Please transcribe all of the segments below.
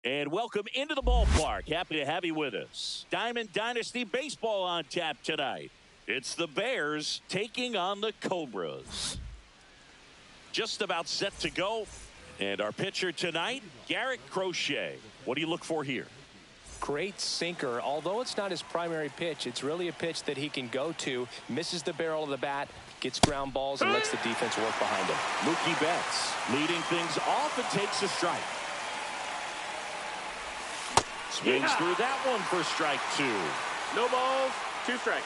And welcome into the ballpark. Happy to have you with us. Diamond Dynasty baseball on tap tonight. It's the Bears taking on the Cobras. Just about set to go. And our pitcher tonight, Garrett Crochet. What do you look for here? Great sinker. Although it's not his primary pitch, it's really a pitch that he can go to. Misses the barrel of the bat, gets ground balls, and lets the defense work behind him. Mookie Betts leading things off and takes a strike. Swings through that one for strike two. No balls, 2 strikes.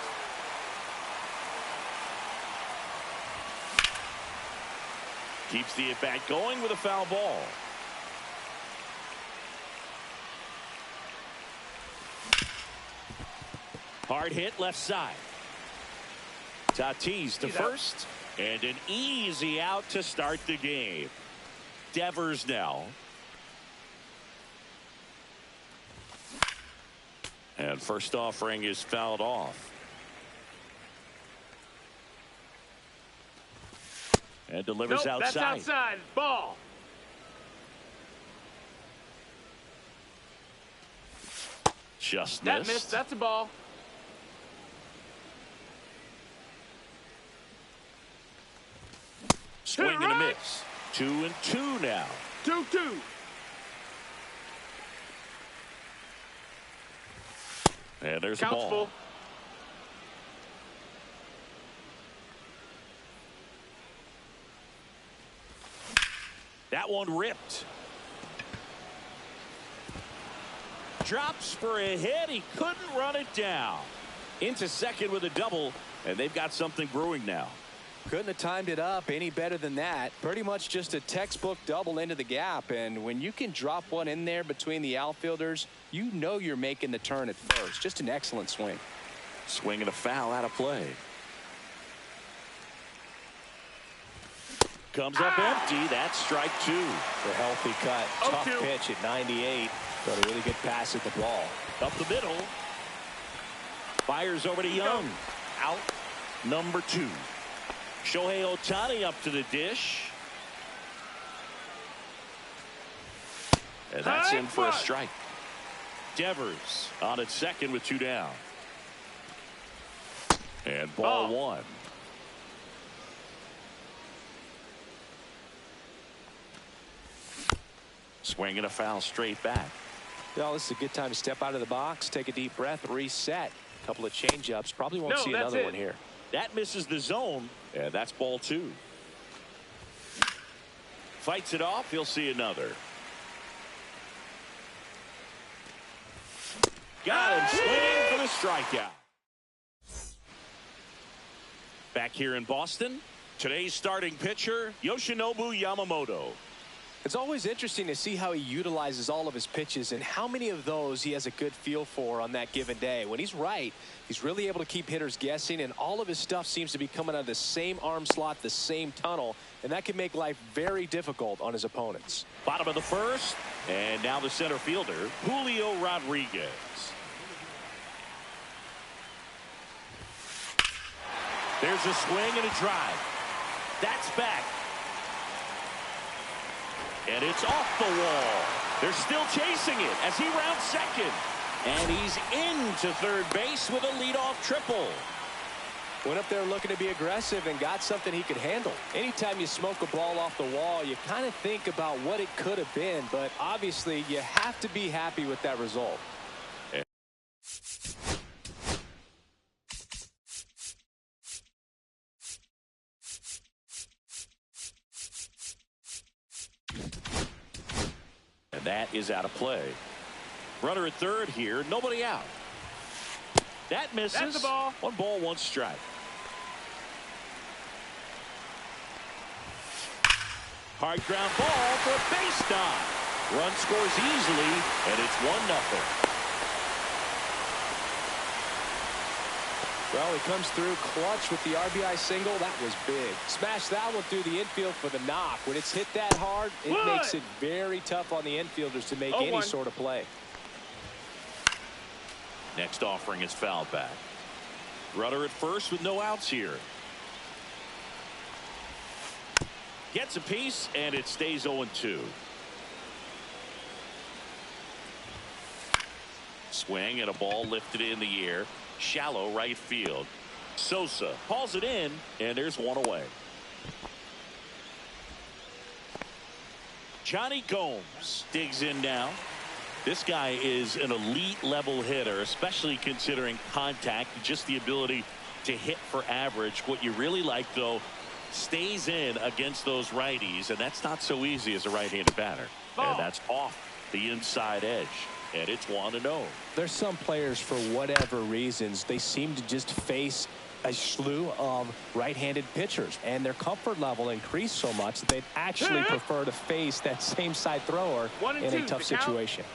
Keeps the at-bat going with a foul ball. Hard hit left side. Tatis to first. And an easy out to start the game. Devers now. And first offering is fouled off. And delivers outside. That's outside. Ball. Just That missed. missed. That's a ball. Swing and a miss. 2-2 now. 2-2. And there's Count's a ball. full. That one ripped. Drops for a hit. He couldn't run it down. Into second with a double, and they've got something brewing now. Couldn't have timed it up any better than that. Pretty much just a textbook double into the gap. And when you can drop one in there between the outfielders, you know you're making the turn at first. Just an excellent swing. Swing and a foul out of play. Comes up empty. That's strike two. The healthy cut. Tough 0-2. pitch at 98. But a really good pass at the ball. Up the middle. Fires over to Young. Out number 2. Shohei Ohtani up to the dish. And that's in for a strike. Devers on at second with 2 down. And ball 1. Swing and a foul straight back. Well, this is a good time to step out of the box, take a deep breath, reset. A couple of change-ups. Probably won't see another one here. That misses the zone, and that's ball 2. Fights it off. He'll see another. Got him swinging for the strikeout. Back here in Boston, today's starting pitcher, Yoshinobu Yamamoto. It's always interesting to see how he utilizes all of his pitches and how many of those he has a good feel for on that given day. When he's right, he's really able to keep hitters guessing, and all of his stuff seems to be coming out of the same arm slot, the same tunnel, and that can make life very difficult on his opponents. Bottom of the first, and now the center fielder, Julio Rodriguez. There's a swing and a drive. That's back. And it's off the wall. They're still chasing it as he rounds second. And he's into third base with a leadoff triple. Went up there looking to be aggressive and got something he could handle. Anytime you smoke a ball off the wall, you kind of think about what it could have been. But obviously, you have to be happy with that result. And that is out of play. Runner at third here. Nobody out. That misses. That's the ball. 1 ball, 1 strike. Hard ground ball for a base knock. Run scores easily, and it's 1-0. Well, he comes through clutch with the RBI single. That was big. Smashed that one through the infield for the knock. When it's hit that hard, it makes it very tough on the infielders to make any sort of play. Next offering is fouled back. Runner at first with no outs here. Gets a piece, and it stays 0-2. Swing and a ball lifted in the air. Shallow right field. Sosa hauls it in, and there's one away. Johnny Gomes digs in now. This guy is an elite level hitter, especially considering contact, just the ability to hit for average. What you really like, though, stays in against those righties, and that's not so easy as a right-handed batter. And that's off the inside edge, and it's 1-0. There's some players, for whatever reasons, they seem to just face a slew of right-handed pitchers, and their comfort level increased so much that they'd actually prefer to face that same side thrower in a tough situation.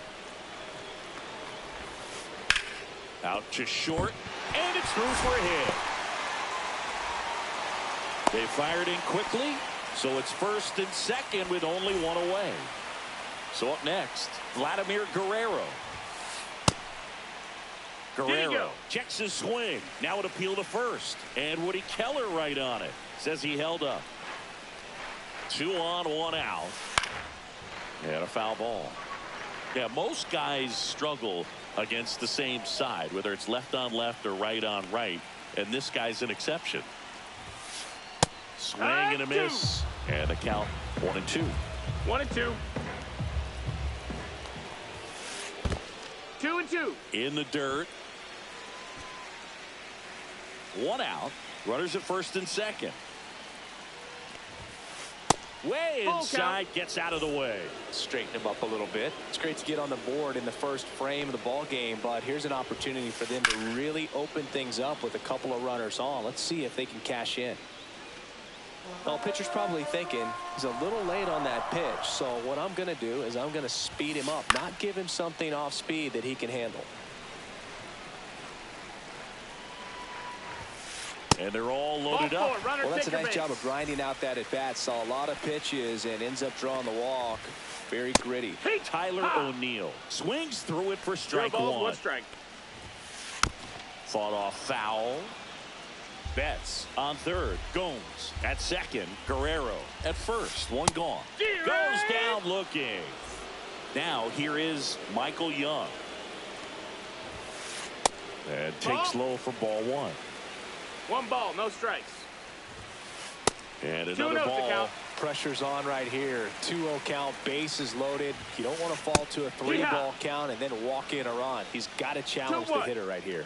Out to short, and it's through for a hit. They fired in quickly, so it's first and second with only one away. So up next, Vladimir Guerrero. Guerrero checks his swing. Now it appeal to first. And Woody Keller right on it. Says he held up. 2 on, 1 out. And a foul ball. Yeah, most guys struggle against the same side, whether it's left on left or right on right. And this guy's an exception. Swing and a miss. And the count 1-2. 1-2. 2-2. In the dirt. 1 out. Runners at first and second. Way inside, gets out of the way. Straighten him up a little bit. It's great to get on the board in the first frame of the ball game, but here's an opportunity for them to really open things up with a couple of runners on. Let's see if they can cash in. Well, pitcher's probably thinking he's a little late on that pitch, so what I'm going to do is I'm going to speed him up, not give him something off speed that he can handle. And they're all loaded up. Well, that's a nice job of grinding out that at bat. Saw a lot of pitches and ends up drawing the walk. Very gritty. Tyler O'Neill swings through it for strike 1. Strike. Fought off foul. Betts on third. Gomes at second. Guerrero at first. 1 gone. Goes down looking. Now here is Michael Young. And takes low for ball 1. 1 ball, no strikes. And another ball. Pressure's on right here. 2-0 count, bases loaded. You don't want to fall to a 3-ball count and then walk in a run. He's got to challenge the hitter right here.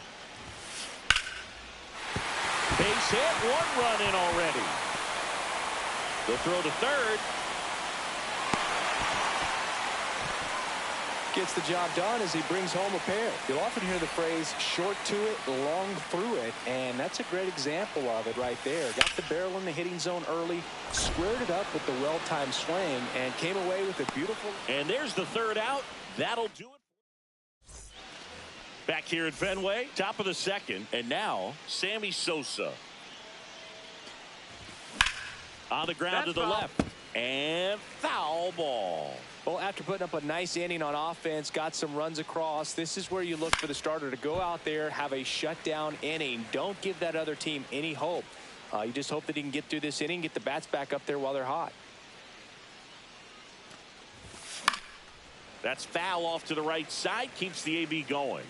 Base hit, 1 run in already. The throw to third. Gets the job done as he brings home a pair. You'll often hear the phrase short to it, long through it, and that's a great example of it right there. Got the barrel in the hitting zone early, squared it up with the well-timed swing, and came away with a beautiful. And there's the third out. That'll do it. Back here at Fenway, top of the second, and now Sammy Sosa. On the ground to the left, and foul ball. Well, after putting up a nice inning on offense, got some runs across, this is where you look for the starter to go out there, have a shutdown inning. Don't give that other team any hope. You just hope that he can get through this inning, get the bats back up there while they're hot. That's foul off to the right side, keeps the AB going.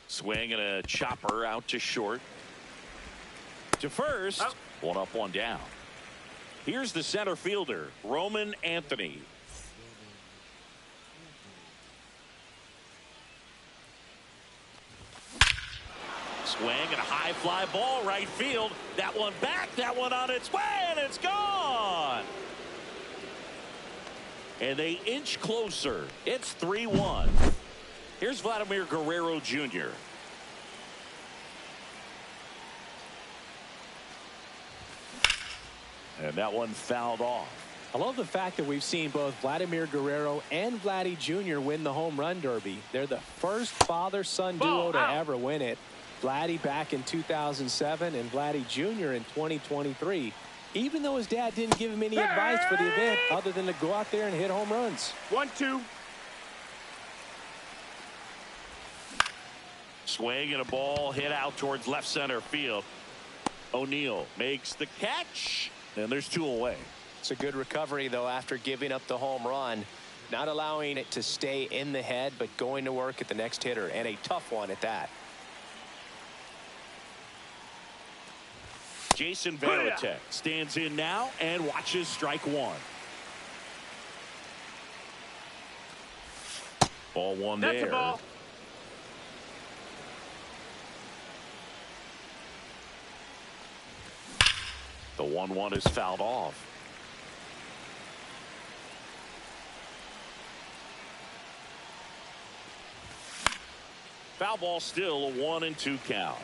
Swing and a chopper out to short. To first, 1 up, 1 down. Here's the center fielder, Roman Anthony. Swing and a high fly ball right field. That one back, that one on its way, and it's gone. And they inch closer. It's 3-1. Here's Vladimir Guerrero Jr. And that one fouled off. I love the fact that we've seen both Vladimir Guerrero and Vladdy Jr. win the home run derby. They're the first father-son duo to ever win it. Vladdy back in 2007 and Vladdy Jr. in 2023. Even though his dad didn't give him any advice for the event other than to go out there and hit home runs. 1-2. Swing and a ball hit out towards left center field. O'Neill makes the catch. And there's 2 away. It's a good recovery, though, after giving up the home run. Not allowing it to stay in the head, but going to work at the next hitter, and a tough one at that. Jason Varitek stands in now and watches strike one. Ball one there. That's a ball. The 1-1 is fouled off. Foul ball, still a 1-2 count.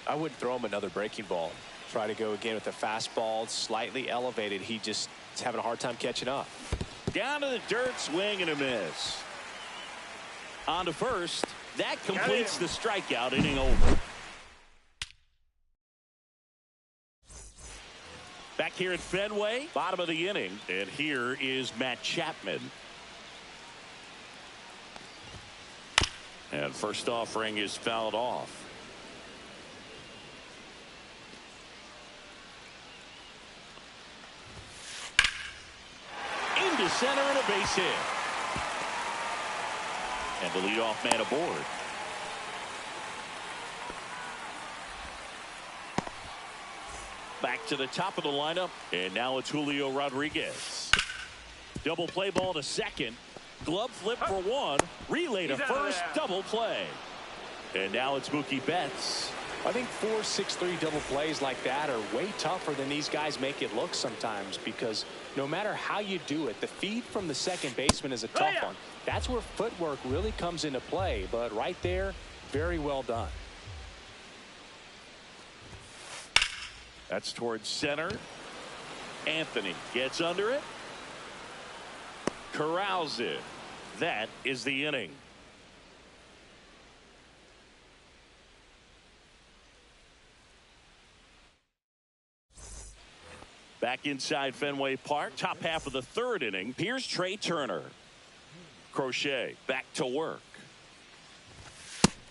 I wouldn't throw him another breaking ball. Try to go again with the fastball, slightly elevated. He just is having a hard time catching up. Down to the dirt, swing and a miss. On to first. That completes the strikeout, inning over. Back here at Fenway, bottom of the inning, and here is Matt Chapman. And first offering is fouled off. Into center and a base hit. And the leadoff man aboard. Back to the top of the lineup, and now it's Julio Rodriguez. Double play ball to second. Glove flip for one. Relay to first. Double play. And now it's Mookie Betts. I think 4-6-3 double plays like that are way tougher than these guys make it look sometimes, because no matter how you do it, the feed from the second baseman is a tough one. That's where footwork really comes into play. But right there, very well done. That's towards center. Anthony gets under it. Corrals it. That is the inning. Back inside Fenway Park, top half of the third inning. Here's Trey Turner. Crochet back to work.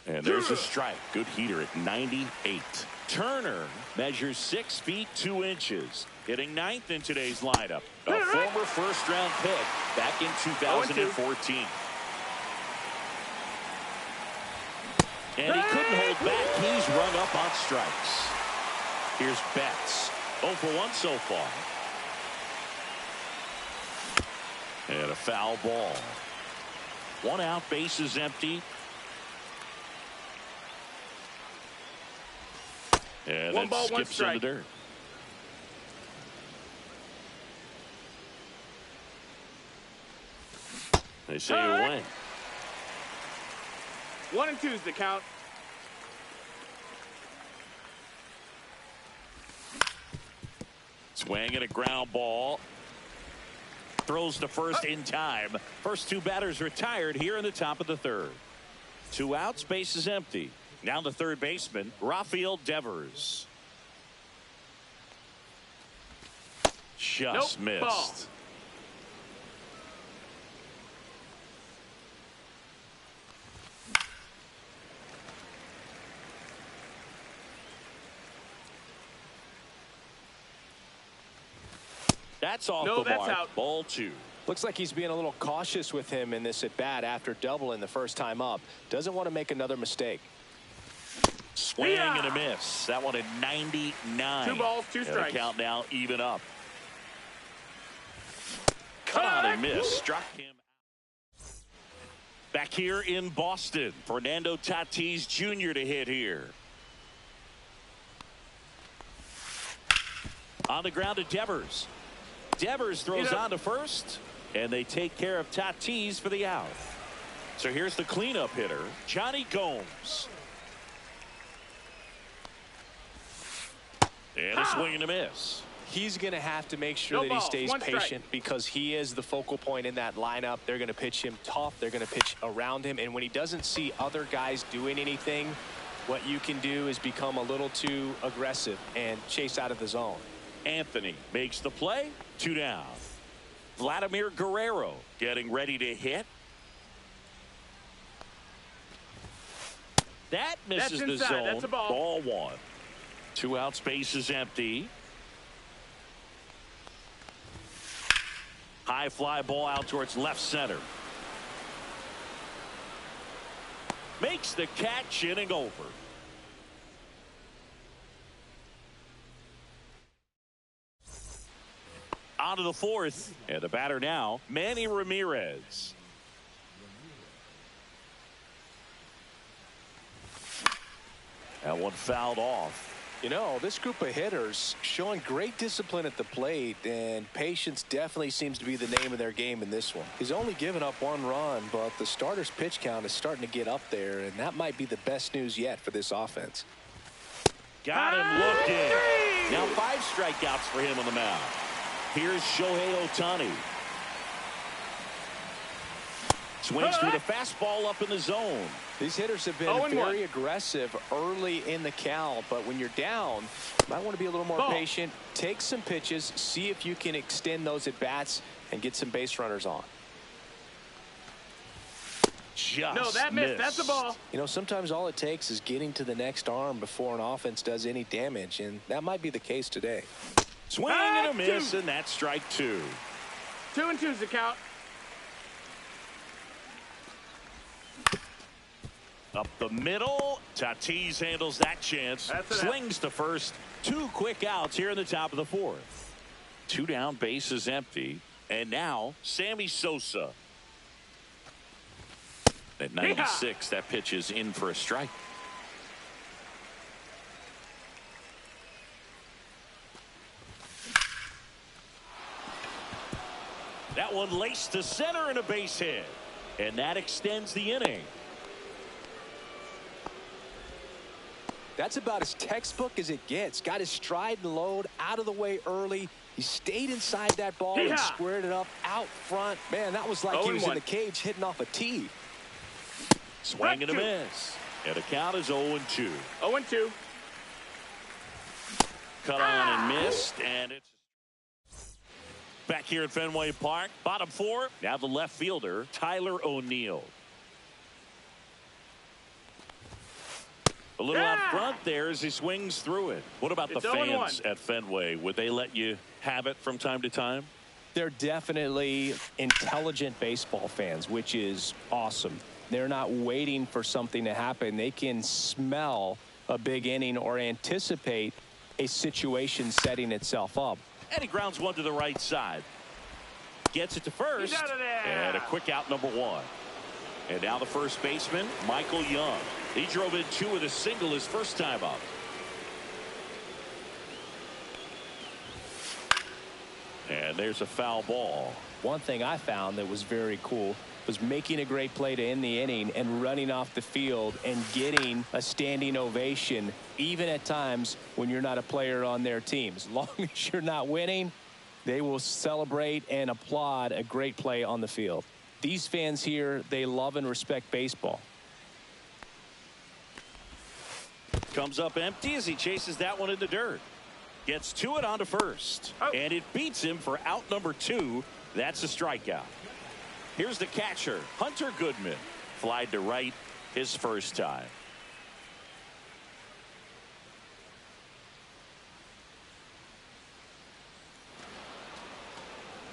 And there's a strike. Good heater at 98. Turner measures 6 feet 2 inches. Hitting ninth in today's lineup. A former first-round pick back in 2014. And he couldn't hold back. He's rung up on strikes. Here's Betts. 0 for 1 so far. And a foul ball. 1 out, bases empty. And one that ball, one skips in the strike. dirt. They say you win. 1 and 2 is the count. Swing and a ground ball. Throws to first in time. First 2 batters retired here in the top of the third. 2 outs, base is empty. Now the third baseman, Rafael Devers. Just missed. Ball. That's off the mark. Out. Ball 2. Looks like he's being a little cautious with him in this at bat after doubling the first time up. Doesn't want to make another mistake. Swing and a miss. That one at 99. 2 balls, 2 strikes. And the count now even up. Cut on and miss. Struck him. Back here in Boston, Fernando Tatis Jr. to hit here. On the ground to Devers. Devers throws on to first, and they take care of Tatis for the out. So here's the cleanup hitter, Johnny Gomes. And a swing and a miss. He's going to have to make sure that he stays patient, because he is the focal point in that lineup. They're going to pitch him tough. They're going to pitch around him. And when he doesn't see other guys doing anything, what you can do is become a little too aggressive and chase out of the zone. Anthony makes the play. 2 down. Vladimir Guerrero getting ready to hit. That misses the zone. That's a ball. Ball 1. 2 outs, base is empty. High fly ball out towards left center. Makes the catch, inning over. On to the fourth, and the batter now, Manny Ramirez. That one fouled off. You know, this group of hitters showing great discipline at the plate, and patience definitely seems to be the name of their game in this one. He's only given up 1 run, but the starter's pitch count is starting to get up there, and that might be the best news yet for this offense. Got him looking. Now 5 strikeouts for him on the mound. Here's Shohei Ohtani. Swings through the fastball up in the zone. These hitters have been very aggressive early in the count, but when you're down, you might want to be a little more patient. Take some pitches, see if you can extend those at bats and get some base runners on. No, that missed. That's a ball. You know, sometimes all it takes is getting to the next arm before an offense does any damage, and that might be the case today. Swing and a miss, and that's strike 2. 2 and 2's the count. Up the middle. Tatis handles that chance. Slings to first. 2 quick outs here in the top of the 4th. 2 down, bases empty. And now Sammy Sosa. At 96, that pitch is in for a strike. That one laced to center and a base hit. And that extends the inning. That's about as textbook as it gets. Got his stride and load out of the way early. He stayed inside that ball and squared it up out front. Man, that was like he was in the cage hitting off a tee. Swing and a miss. And the count is 0-2. 0-2. Cut on and missed. And it's back here at Fenway Park. Bottom 4. Now the left fielder, Tyler O'Neill. A little out front there as he swings through it. What about the fans at Fenway? Would they let you have it from time to time? They're definitely intelligent baseball fans, which is awesome. They're not waiting for something to happen. They can smell a big inning or anticipate a situation setting itself up. And he grounds one to the right side. Gets it to first. He's out of there. And a quick out, number 1. And now the first baseman, Michael Young. He drove in 2 with a single his first time up. And there's a foul ball. One thing I found that was very cool was making a great play to end the inning and running off the field and getting a standing ovation, even at times when you're not a player on their team. As long as you're not winning, they will celebrate and applaud a great play on the field. These fans here, they love and respect baseball. Comes up empty as he chases that one in the dirt. Gets to it onto first. And it beats him for out number 2. That's a strikeout. Here's the catcher, Hunter Goodman. Flied to right his first time.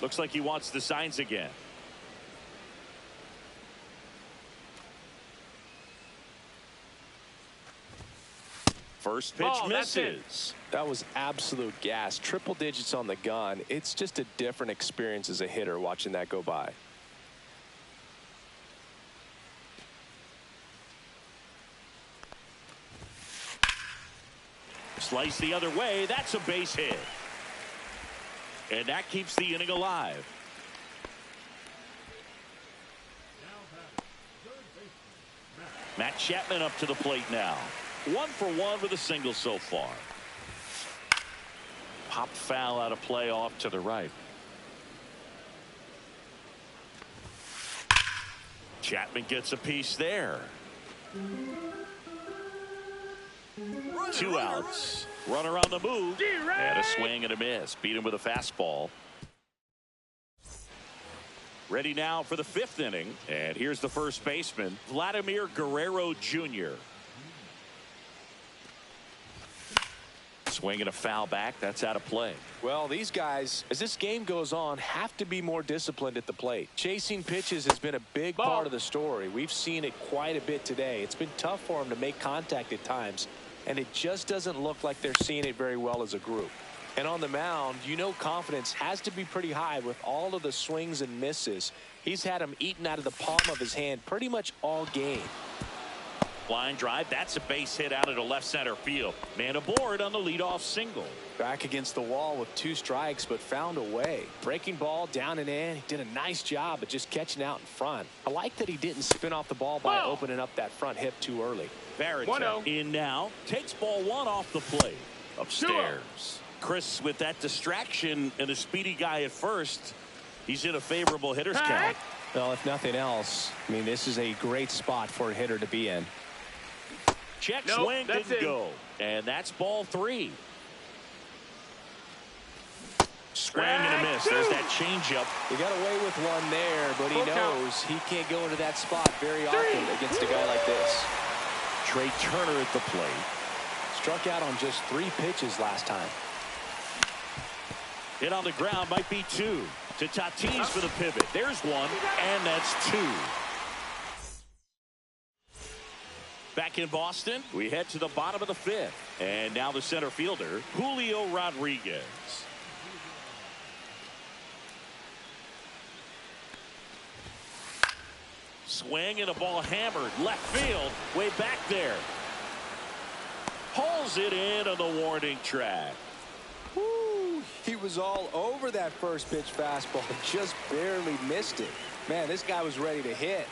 Looks like he wants the signs again. First pitch misses. That was absolute gas. Triple digits on the gun. It's just a different experience as a hitter watching that go by. Slice the other way. That's a base hit. And that keeps the inning alive. Matt Chapman up to the plate now. 1 for 1 with a single so far. Popped foul out of play off to the right. Chapman gets a piece there. 2 outs. Runner on the move. And a swing and a miss. Beat him with a fastball. Ready now for the 5th inning. And here's the first baseman, Vladimir Guerrero Jr. Swing and a foul back. That's out of play. Well, these guys, as this game goes on, have to be more disciplined at the plate. Chasing pitches has been a big part of the story. We've seen it quite a bit today. It's been tough for them to make contact at times, and it just doesn't look like they're seeing it very well as a group. And on the mound, you know, confidence has to be pretty high with all of the swings and misses. He's had them eaten out of the palm of his hand pretty much all game. Line drive. That's a base hit out into left center field. Man aboard on the leadoff single. Back against the wall with 2 strikes, but found a way. Breaking ball down and in. He did a nice job of just catching out in front. I like that he didn't spin off the ball by opening up that front hip too early. Barrett in now. Takes ball 1 off the plate. Upstairs. Chris, with that distraction and a speedy guy at first, he's in a favorable hitter's count. Well, if nothing else, I mean, this is a great spot for a hitter to be in. Check swing, didn't go. And that's ball 3. Swing and a miss. There's that changeup. He got away with one there, but he knows he can't go into that spot very often against a guy like this. Trey Turner at the plate. Struck out on just 3 pitches last time. Hit on the ground, might be 2. To Tatis for the pivot. There's 1, and that's 2. Back in Boston, we head to the bottom of the 5th. And now the center fielder, Julio Rodriguez. Swing and a ball hammered. Left field, way back there. Pulls it in on the warning track. Woo, he was all over that first pitch fastball, just barely missed it. Man, this guy was ready to hit.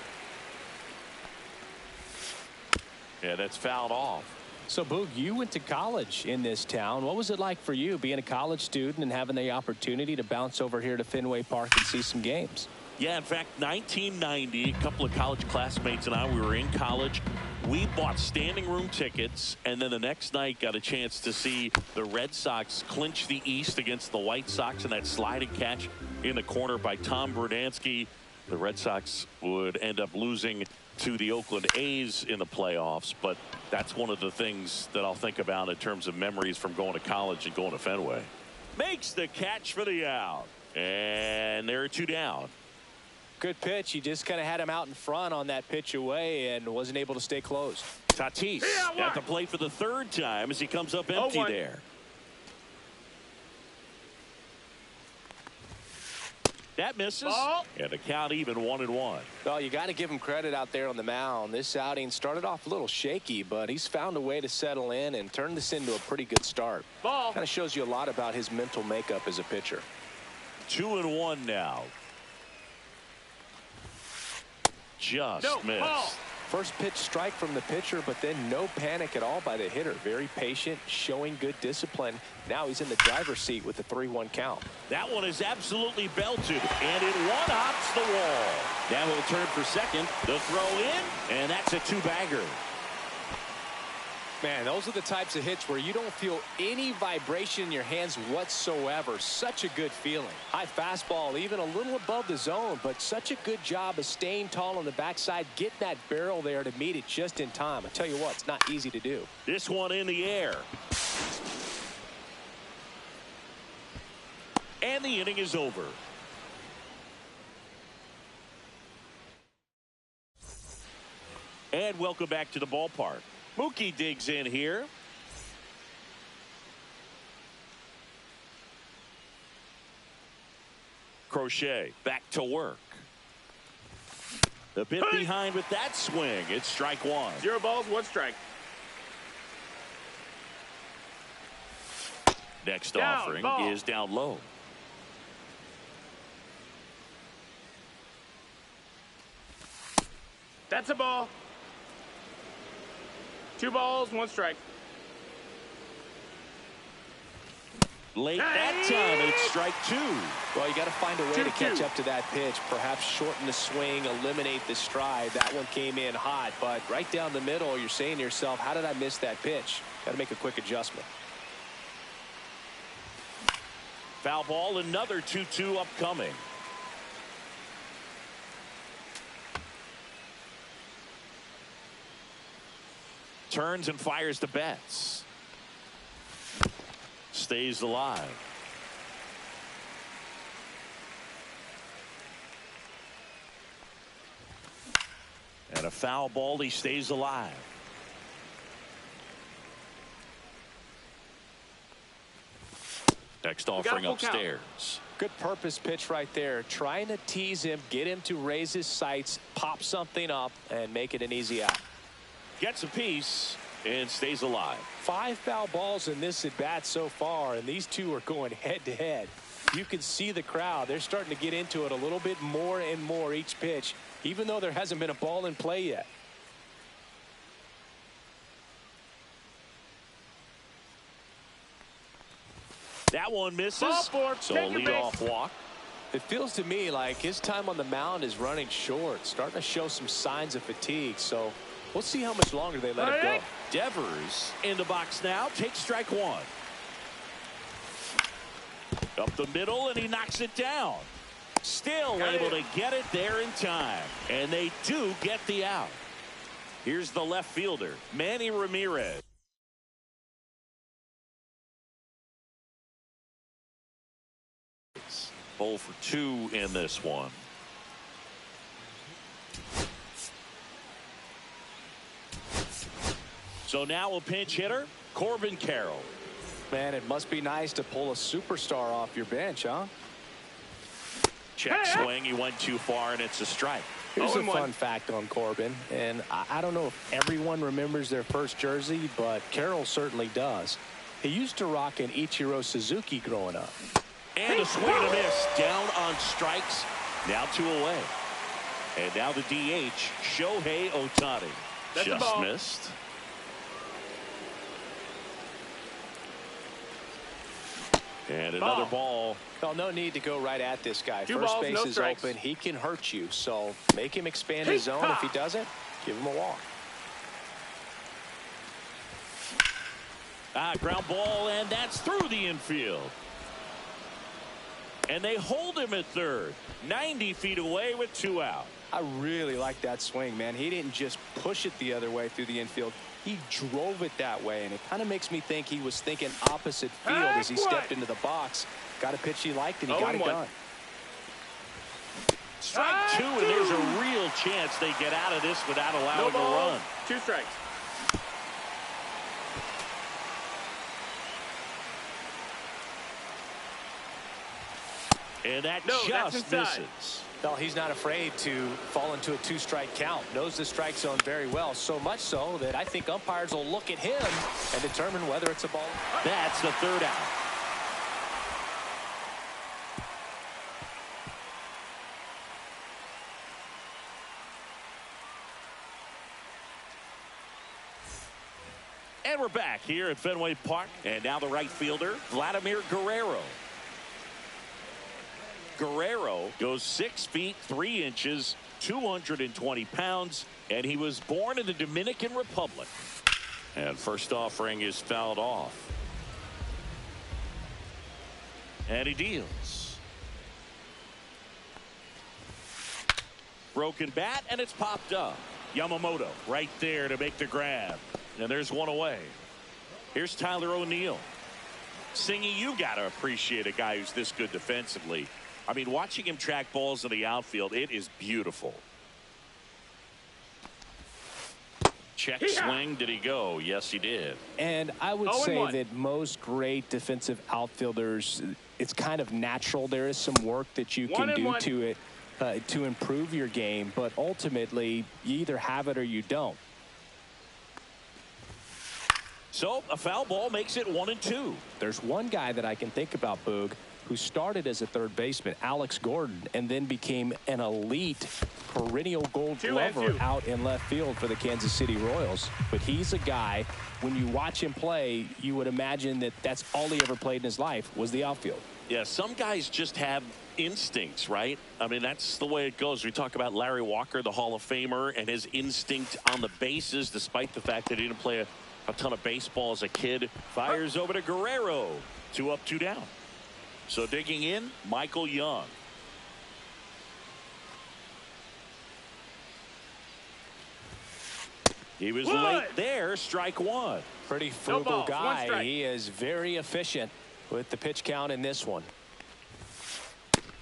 Yeah, that's fouled off. So, Boog, you went to college in this town. What was it like for you being a college student and having the opportunity to bounce over here to Fenway Park and see some games? Yeah, in fact, 1990, a couple of college classmates and I, we were in college. We bought standing room tickets, and then the next night got a chance to see the Red Sox clinch the East against the White Sox in that sliding catch in the corner by Tom Brudansky. The Red Sox would end up losing to the Oakland A's in the playoffs, but that's one of the things that I'll think about in terms of memories from going to college and going to Fenway. Makes the catch for the out, and there are 2 down. Good pitch. He just kind of had him out in front on that pitch away and wasn't able to stay closed. Tatis at the plate for the 3rd time as he comes up empty there. That misses. And the count even 1-1. Well, you got to give him credit out there on the mound. This outing started off a little shaky, but he's found a way to settle in and turn this into a pretty good start. Kind of shows you a lot about his mental makeup as a pitcher. 2-1 now. Just missed. First pitch strike from the pitcher, but then no panic at all by the hitter. Very patient, showing good discipline. Now he's in the driver's seat with the 3-1 count. That one is absolutely belted, and it one-hops the wall. Now he'll turn for second. The throw in, and that's a 2-bagger. Man, those are the types of hits where you don't feel any vibration in your hands whatsoever. Such a good feeling. High fastball, even a little above the zone, but such a good job of staying tall on the backside, getting that barrel there to meet it just in time. I tell you what, it's not easy to do. This one in the air. And the inning is over. And welcome back to the ballpark. Mookie digs in here. Crochet back to work. A bit behind with that swing. It's strike 1. 0 balls, 1 strike. Next offering is down low. That's a ball. 2 balls, 1 strike. Late that time, it's strike 2. Well, you got to find a way to catch up to that pitch. Perhaps shorten the swing, eliminate the stride. That one came in hot, but right down the middle, you're saying to yourself, how did I miss that pitch? Got to make a quick adjustment. Foul ball, another 2-2 upcoming. Turns and fires to Betts. stays alive. And a foul ball. He stays alive. Next offering upstairs. Good purpose pitch right there. Trying to tease him, get him to raise his sights, pop something up, and make it an easy out. Gets a piece and stays alive. 5 foul balls in this at bat so far, and these two are going head to head. You can see the crowd. They're starting to get into it a little bit more and more each pitch, even though there hasn't been a ball in play yet. That one misses. So a leadoff walk. It feels to me like his time on the mound is running short, starting to show some signs of fatigue. So we'll see how much longer they let it go. Devers in the box now. Takes strike one. Up the middle, and he knocks it down. Still able to get it there in time. And they do get the out. Here's the left fielder, Manny Ramirez. 0 for 2 in this one. So now a pinch hitter, Corbin Carroll. Man, it must be nice to pull a superstar off your bench, huh? Check swing. He went too far, and it's a strike. Here's a fun fact on Corbin, and I don't know if everyone remembers their first jersey, but Carroll certainly does. He used to rock an Ichiro Suzuki growing up. And a swing and a miss. Down on strikes. Now 2 away. And now the DH, Shohei Ohtani. Just missed. And another ball. Well, no need to go right at this guy. First base is open. He can hurt you. So make him expand his zone. If he doesn't, give him a walk. Ground ball, and that's through the infield. And they hold him at third. 90 feet away with 2 out. I really like that swing, man. He didn't just push it the other way through the infield. He drove it that way, and it kind of makes me think he was thinking opposite field as he stepped into the box. Got a pitch he liked, and he got it done. Strike 2, and there's a real chance they get out of this without allowing a run. 2 strikes. And that just misses. Well, he's not afraid to fall into a 2-strike count. Knows the strike zone very well, so much so that I think umpires will look at him and determine whether it's a ball. That's the 3rd out. And we're back here at Fenway Park. And now the right fielder, Vladimir Guerrero. Guerrero goes 6 feet 3 inches, 220 pounds, and he was born in the Dominican Republic. And first offering is fouled off. And he deals. Broken bat, and it's popped up. Yamamoto right there to make the grab. And there's 1 away. Here's Tyler O'Neill. Singy, you got to appreciate a guy who's this good defensively. I mean, watching him track balls in the outfield, it is beautiful. Check swing. Did he go? Yes, he did. And I would say that most great defensive outfielders, it's kind of natural. There is some work that you can do to it to improve your game, but ultimately, you either have it or you don't. So a foul ball makes it 1-2. There's one guy that I can think about, Boog, who started as a third baseman, Alex Gordon, and then became an elite perennial gold glover out in left field for the Kansas City Royals. But he's a guy, when you watch him play, you would imagine that that's all he ever played in his life was the outfield. Yeah, some guys just have instincts, right? I mean, that's the way it goes. We talk about Larry Walker, the Hall of Famer, and his instinct on the bases, despite the fact that he didn't play a ton of baseball as a kid. Fires over to Guerrero. 2 up, 2 down. So digging in, Michael Young. He was late there. Strike 1. Pretty frugal guy. He is very efficient. with the pitch count in this one.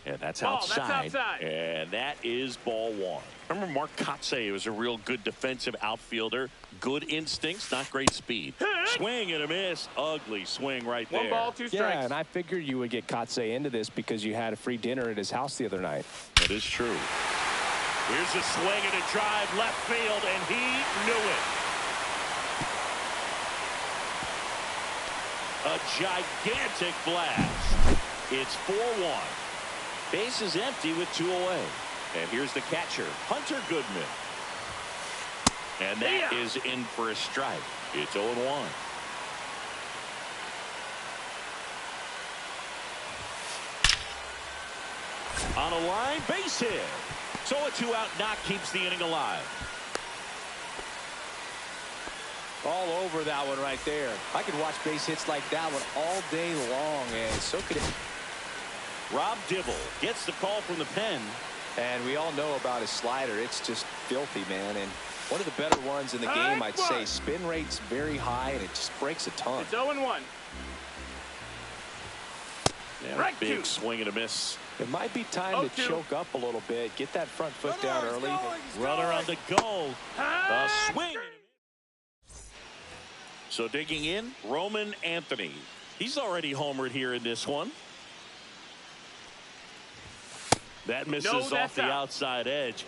And that's Ball, outside. that's outside. And that is ball one. Remember Mark Kotsay was a real good defensive outfielder. Good instincts, not great speed. Swing and a miss. Ugly swing right there. One ball, two strikes. Yeah, and I figured you would get Kotsay into this because you had a free dinner at his house the other night. That is true. Here's a swing and a drive left field, and he knew it. A gigantic blast. It's 4-1. Base is empty with 2 away. And here's the catcher, Hunter Goodman. And that is in for a strike. It's 0-1. On a line, base hit. So a 2-out knock keeps the inning alive. All over that one right there. I could watch base hits like that one all day long, and so could it. Rob Dibble gets the call from the pen. And we all know about his slider. It's just filthy, man. And one of the better ones in the game, I'd say. Spin rate's very high, and it just breaks a ton. It's 0-1. Yeah, big swing and a miss. It might be time to choke up a little bit. Get that front foot down early. Runner on the go. A swing. So digging in, Roman Anthony. He's already homered here in this one. That misses off the outside edge.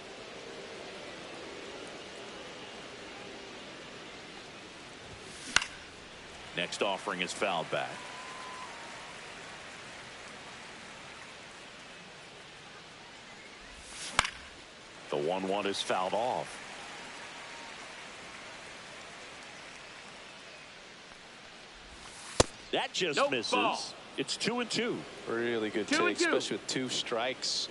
Next offering is fouled back. The 1-1 is fouled off. That just misses. Ball. It's 2-2. Really good take, especially with 2 strikes.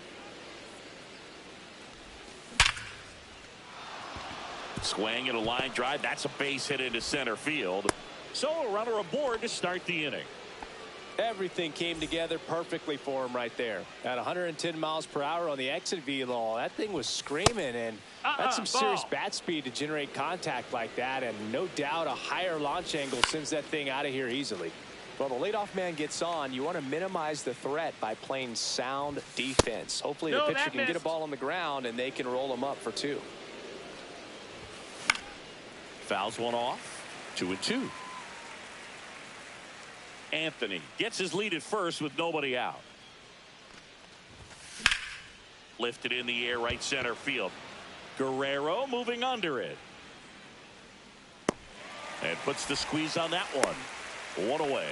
Swing and a line drive. That's a base hit into center field. So a runner aboard to start the inning. Everything came together perfectly for him right there. At 110 miles per hour on the exit velo, that thing was screaming, and that's some serious bat speed to generate contact like that, and no doubt a higher launch angle sends that thing out of here easily. Well, the leadoff man gets on. You want to minimize the threat by playing sound defense. Hopefully the pitcher can get a ball on the ground and they can roll him up for 2. Fouls one off. 2-2. Anthony gets his lead at first with nobody out. Lifted in the air, right center field. Guerrero moving under it. And puts the squeeze on that one. 1 away.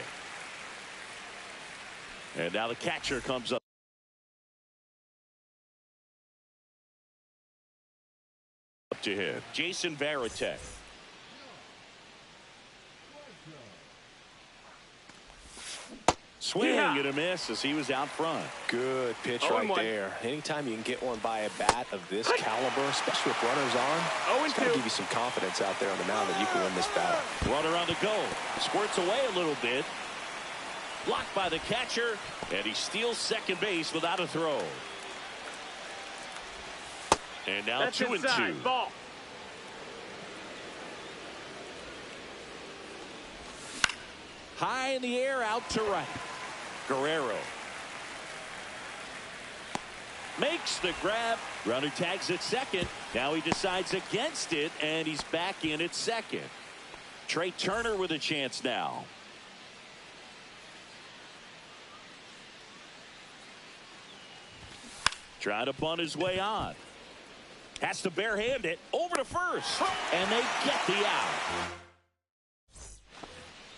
And now the catcher comes up to him. Jason Varitek. Swing and a miss as he was out front. Good pitch right there. Anytime you can get one by a bat of this caliber, especially with runners on, it's going to give you some confidence out there on the mound that you can win this battle. Runner on the go. Squirts away a little bit. Blocked by the catcher, and he steals second base without a throw. And now 2-2. Ball. High in the air, out to right. Guerrero makes the grab. Runner tags at second. Now he decides against it, and he's back in at second. Trey Turner with a chance now. Trying to bunt his way on. Has to barehand it over to first, and they get the out.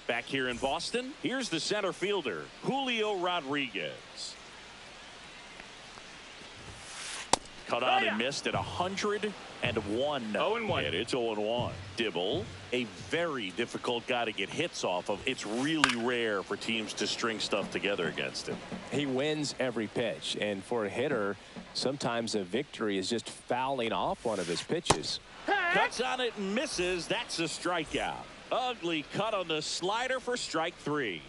Back here in Boston, here's the center fielder, Julio Rodriguez. Cut on and missed at 101. 0-1. And it's 0-1. Dibble, a very difficult guy to get hits off of. It's really rare for teams to string stuff together against him. He wins every pitch, and for a hitter, sometimes a victory is just fouling off one of his pitches. Cuts on it and misses. That's a strikeout. Ugly cut on the slider for strike 3.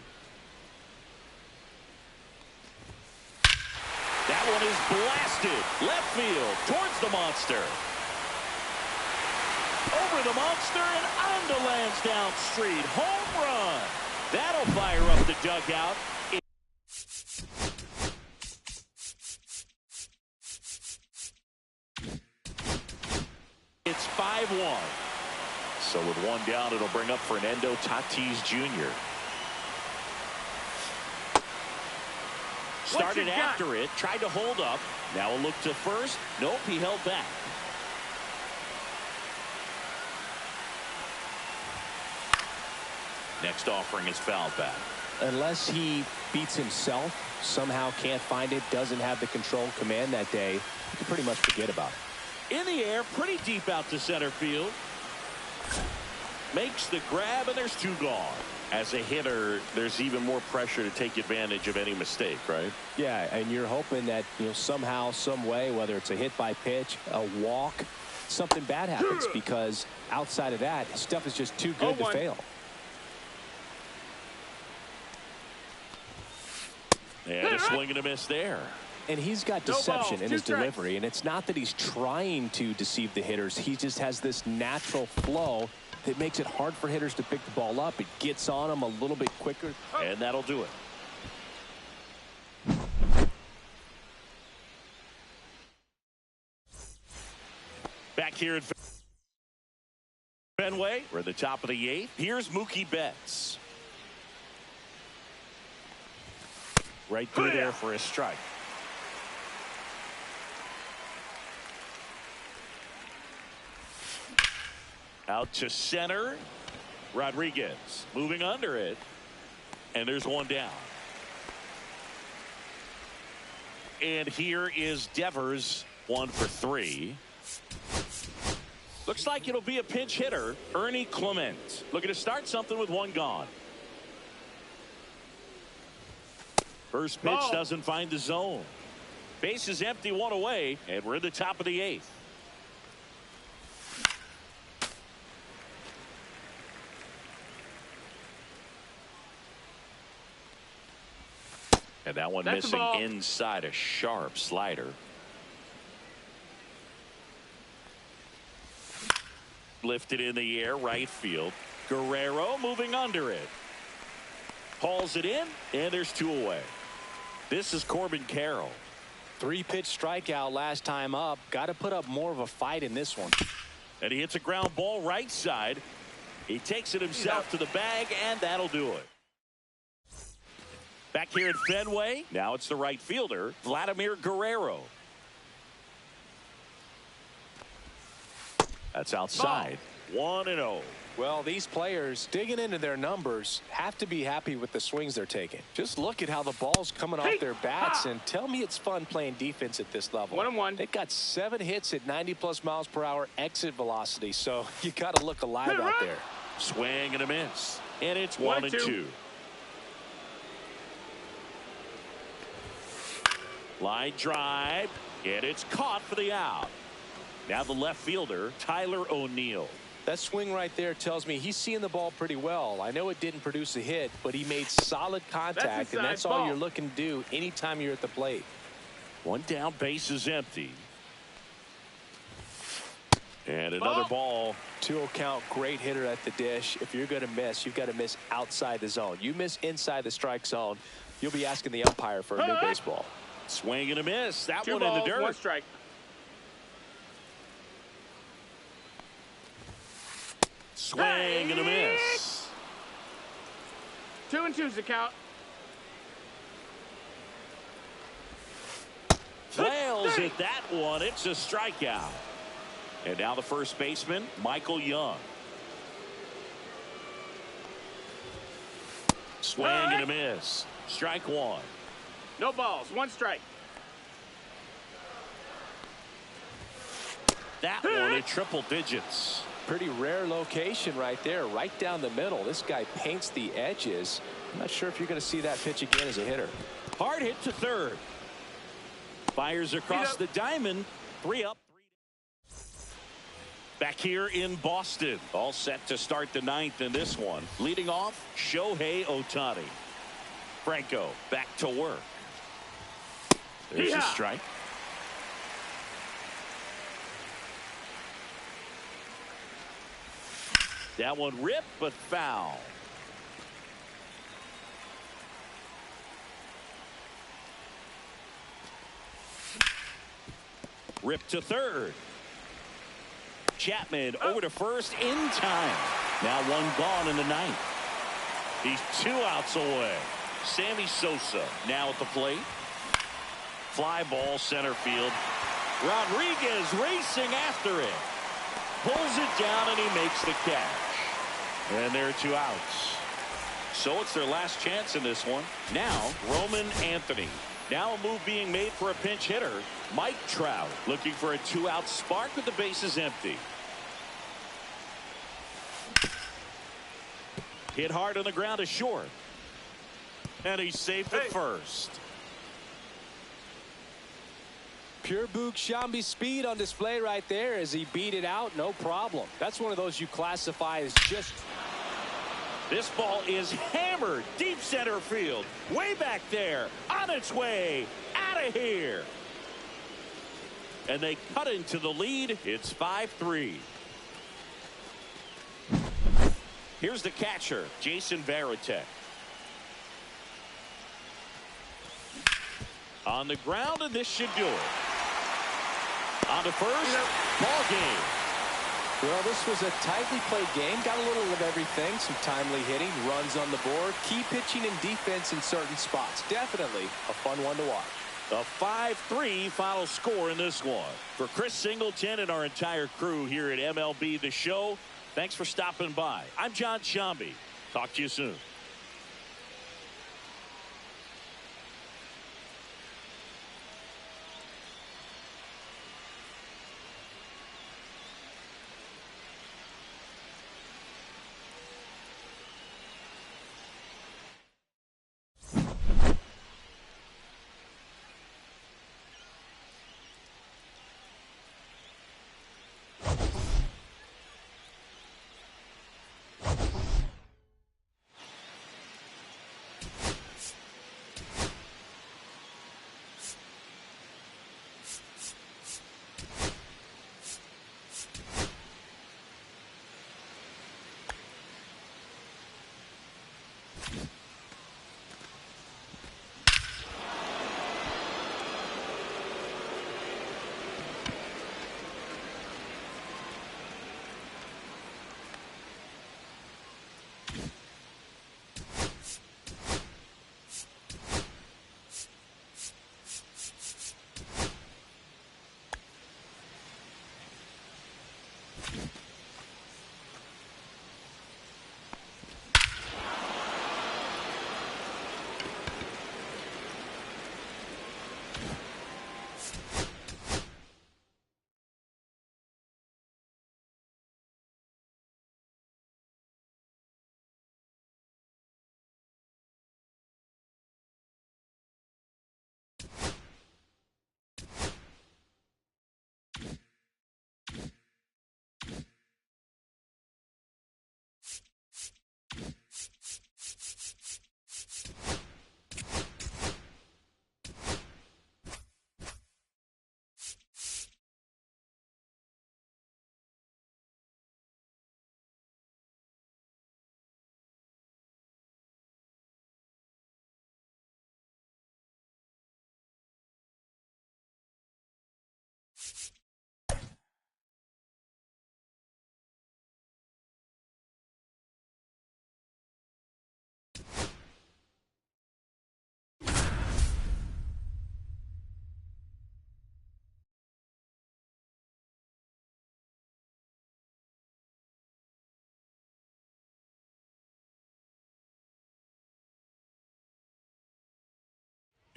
That one is blasted left field towards the monster. Over the monster and onto Lansdowne Street. Home run. That'll fire up the dugout. One down, it'll bring up Fernando Tatis Jr. Started after it, tried to hold up. Now a look to first. Nope, he held back. Next offering is fouled back. Unless he beats himself, somehow can't find it, doesn't have the control command that day, you can pretty much forget about it. In the air, pretty deep out to center field. Makes the grab, and there's two gone. As a hitter, there's even more pressure to take advantage of any mistake, right? Yeah, and you're hoping that, somehow, some way, whether it's a hit by pitch, a walk, something bad happens, because outside of that, stuff is just too good to fail. And a swing and a miss there. And he's got deception in his delivery, and it's not that he's trying to deceive the hitters. He just has this natural flow that makes it hard for hitters to pick the ball up. It gets on them a little bit quicker. And that'll do it. Back here at Fenway, we're at the top of the 8th. Here's Mookie Betts. Right through there for a strike. Out to center. Rodriguez moving under it. And there's one down. And here is Devers, 1 for 3. Looks like it'll be a pinch hitter. Ernie Clement looking to start something with one gone. First pitch doesn't find the zone. Base is empty, one away, and we're in the top of the 8th. And that one missing inside, a sharp slider. Lifted in the air, right field. Guerrero moving under it. Hauls it in, and there's 2 away. This is Corbin Carroll. 3-pitch strikeout last time up. Got to put up more of a fight in this one. And he hits a ground ball right side. He takes it himself to the bag, and that'll do it. Back here at Fenway, now it's the right fielder, Vladimir Guerrero. That's outside. 1-0. Well, these players digging into their numbers have to be happy with the swings they're taking. Just look at how the ball's coming off their bats, and tell me it's fun playing defense at this level. 1-1. They've got 7 hits at 90+ miles per hour exit velocity, so you got to look alive out there. Swing and a miss, and it's 1-2. Line drive, and it's caught for the out. Now the left fielder, Tyler O'Neill. That swing right there tells me he's seeing the ball pretty well. I know it didn't produce a hit, but he made solid contact, and that's all you're looking to do anytime you're at the plate. One down, base is empty. And another ball. 2-0 count, great hitter at the dish. If you're going to miss, you've got to miss outside the zone. You miss inside the strike zone, you'll be asking the umpire for a new baseball. Swing and a miss. That 2 one balls, in the dirt. 1 strike. Swing and a miss. 2-2's the count. Flails at that one. It's a strikeout. And now the first baseman, Michael Young. Swing and a miss. Strike 1. No balls, 1 strike. That one at triple digits. Pretty rare location right there, right down the middle. This guy paints the edges. I'm not sure if you're going to see that pitch again as a hitter. Hard hit to third. Fires across the diamond. 3 up. Back here in Boston. All set to start the 9th in this one. Leading off, Shohei Ohtani. Franco back to work. There's a strike. That one ripped, but foul. Ripped to third. Chapman over to first in time. Now one gone in the ninth. He's 2 outs away. Sammy Sosa now at the plate. Fly ball center field. Rodriguez racing after it. Pulls it down and he makes the catch. And there are 2 outs. So it's their last chance in this one. Now Roman Anthony. Now a move being made for a pinch hitter. Mike Trout looking for a 2-out spark with the bases empty. Hit hard on the ground to short. And he's safe at first. Pure Boog Shambi speed on display right there as he beat it out. No problem. That's one of those you classify as just. This ball is hammered deep center field. Way back there. On its way. Out of here. And they cut into the lead. It's 5-3. Here's the catcher, Jason Varitek. On the ground, and this should do it. On to first, ball game. Well, this was a tightly played game. Got a little of everything. Some timely hitting, runs on the board, key pitching and defense in certain spots. Definitely a fun one to watch. A 5-3 final score in this one. For Chris Singleton and our entire crew here at MLB The Show, thanks for stopping by. I'm John Shambi. Talk to you soon.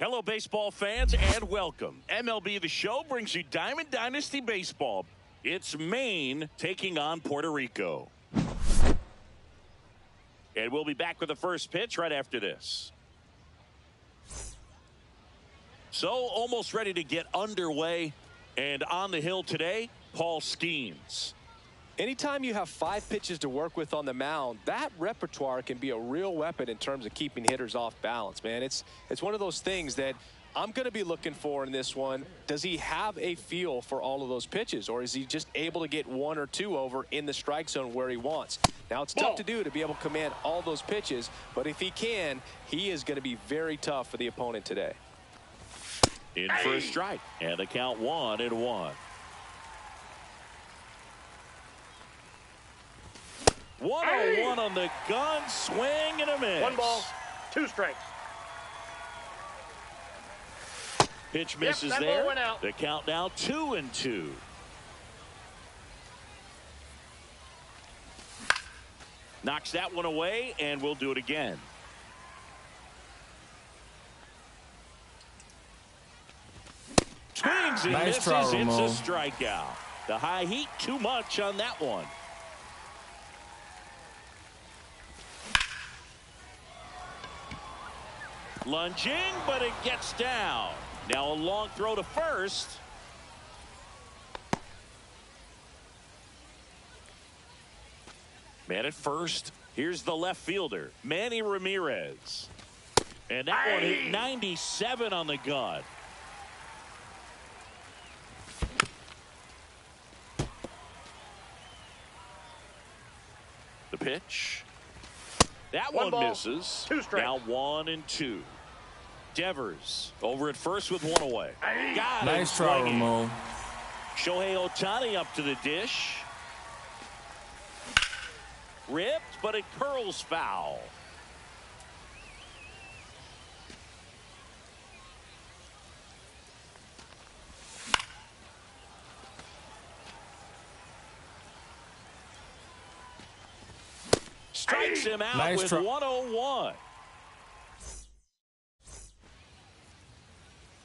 Hello, baseball fans, and welcome. MLB The Show brings you Diamond Dynasty Baseball. It's Maine taking on Puerto Rico. And we'll be back with the first pitch right after this. So, almost ready to get underway. And on the hill today, Paul Skeens. Anytime you have 5 pitches to work with on the mound, that repertoire can be a real weapon in terms of keeping hitters off balance, man. It's one of those things that I'm going to be looking for in this one. Does he have a feel for all of those pitches, or is he just able to get 1 or 2 over in the strike zone where he wants? Now, it's tough to do to be able to command all those pitches, but if he can, he is going to be very tough for the opponent today. In for a strike, and the count 1-1. 101 on the gun, swing and a miss. 1 ball, 2 strikes. Pitch misses that there. ball went out. The count now 2-2. Knocks that one away, and we'll do it again. Swings and misses. It's a strikeout. The high heat, too much on that one. Lunging, but it gets down. Now a long throw to first. Man at first. Here's the left fielder, Manny Ramirez. And that one hit 97 on the gun. The pitch. That one misses. 2 strikes. Now 1-2. Devers over at first with 1 away. Got it. Nice try, Ramon. Shohei Ohtani up to the dish. Ripped, but it curls foul. Strikes him out with 101.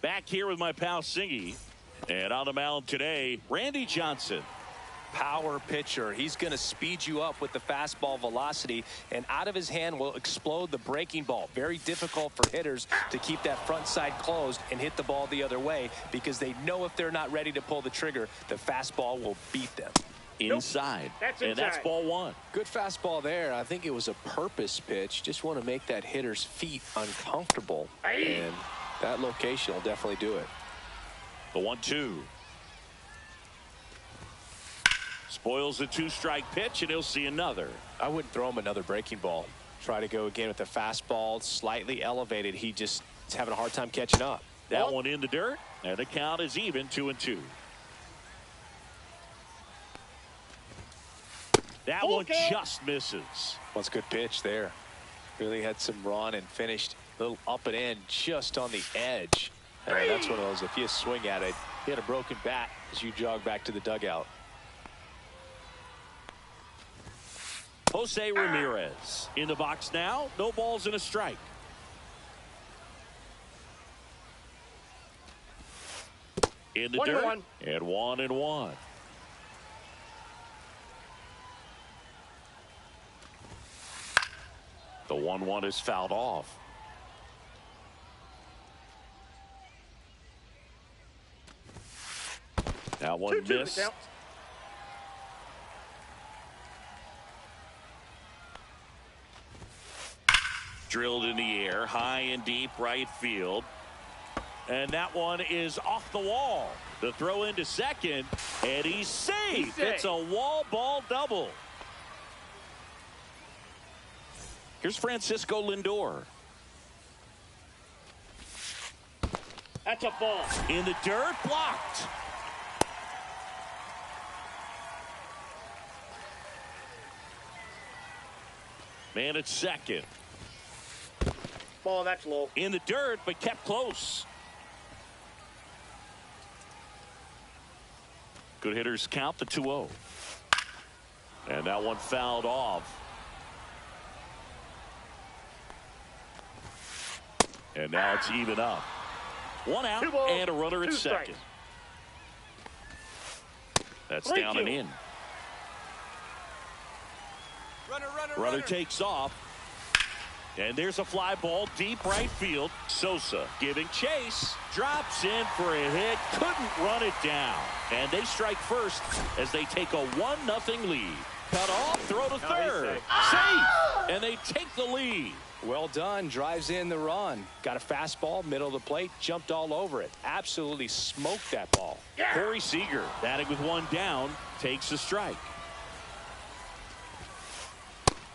Back here with my pal Singy. And on the mound today, Randy Johnson. Power pitcher. He's going to speed you up with the fastball velocity, and out of his hand will explode the breaking ball. Very difficult for hitters to keep that front side closed and hit the ball the other way, because they know if they're not ready to pull the trigger, the fastball will beat them. Inside. And that's ball 1. Good fastball there. I think it was a purpose pitch. Just want to make that hitter's feet uncomfortable. And that location will definitely do it. The 1-2. Spoils the 2-strike pitch, and he'll see another. I wouldn't throw him another breaking ball. Try to go again with the fastball, slightly elevated. He just is having a hard time catching up. That one in the dirt, and the count is even, 2-2. That one just misses. That's a good pitch there. Really had some run and finished a little up and in just on the edge. That's one of those, if you swing at it, you had a broken bat as you jog back to the dugout. Jose Ramirez in the box now. No balls and a strike. In the dirt. 1-1. And 1-1. The 1-1 is fouled off. That one missed. Drilled in the air, high and deep right field. And that one is off the wall. The throw into second, and he's safe. It's a wall ball double. Here's Francisco Lindor. That's a ball. In the dirt, blocked. Man at second. Ball, that's low. In the dirt, but kept close. Good hitters count the 2-0. And that one fouled off. And now it's even up. 1 out and a runner at second. That's down and in. Runner takes off. And there's a fly ball deep right field. Sosa giving chase. Drops in for a hit. Couldn't run it down. And they strike first as they take a 1-0 lead. Cut off. Throw to third. Safe. And they take the lead. Well done. Drives in the run. Got a fastball, middle of the plate, jumped all over it. Absolutely smoked that ball. Corey Seager batting with 1 down, takes a strike.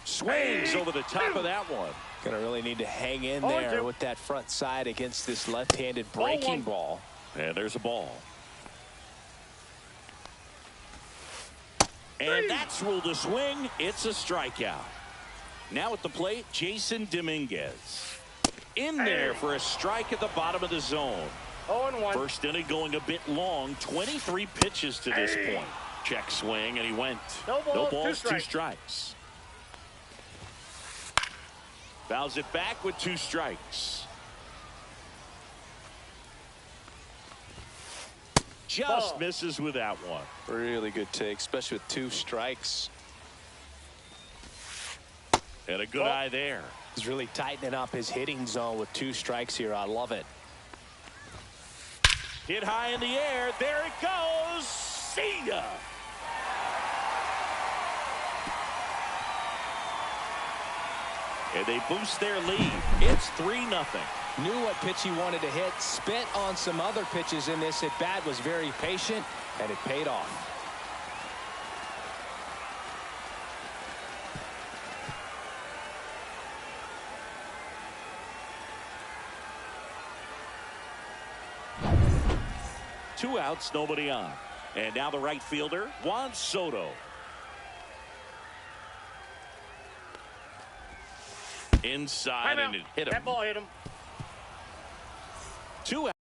Swings over the top of that one. Gonna really need to hang in there with that front side against this left-handed breaking ball. And there's a ball. And that's ruled a swing. It's a strikeout. Now at the plate, Jason Dominguez. In there for a strike at the bottom of the zone. 0-1. First inning going a bit long. 23 pitches to this point. Check swing, and he went. No balls, two strikes. Fouls it back with 2 strikes. Just misses with that one. Really good take, especially with 2 strikes. And a good eye there. He's really tightening up his hitting zone with 2 strikes here. I love it. Hit high in the air. There it goes. See ya. And they boost their lead. It's 3-0. Knew what pitch he wanted to hit. Spit on some other pitches in this at bat. Was very patient, and it paid off. Two outs, nobody on. And now the right fielder, Juan Soto. Inside, and it hit him. That ball hit him. 2 outs.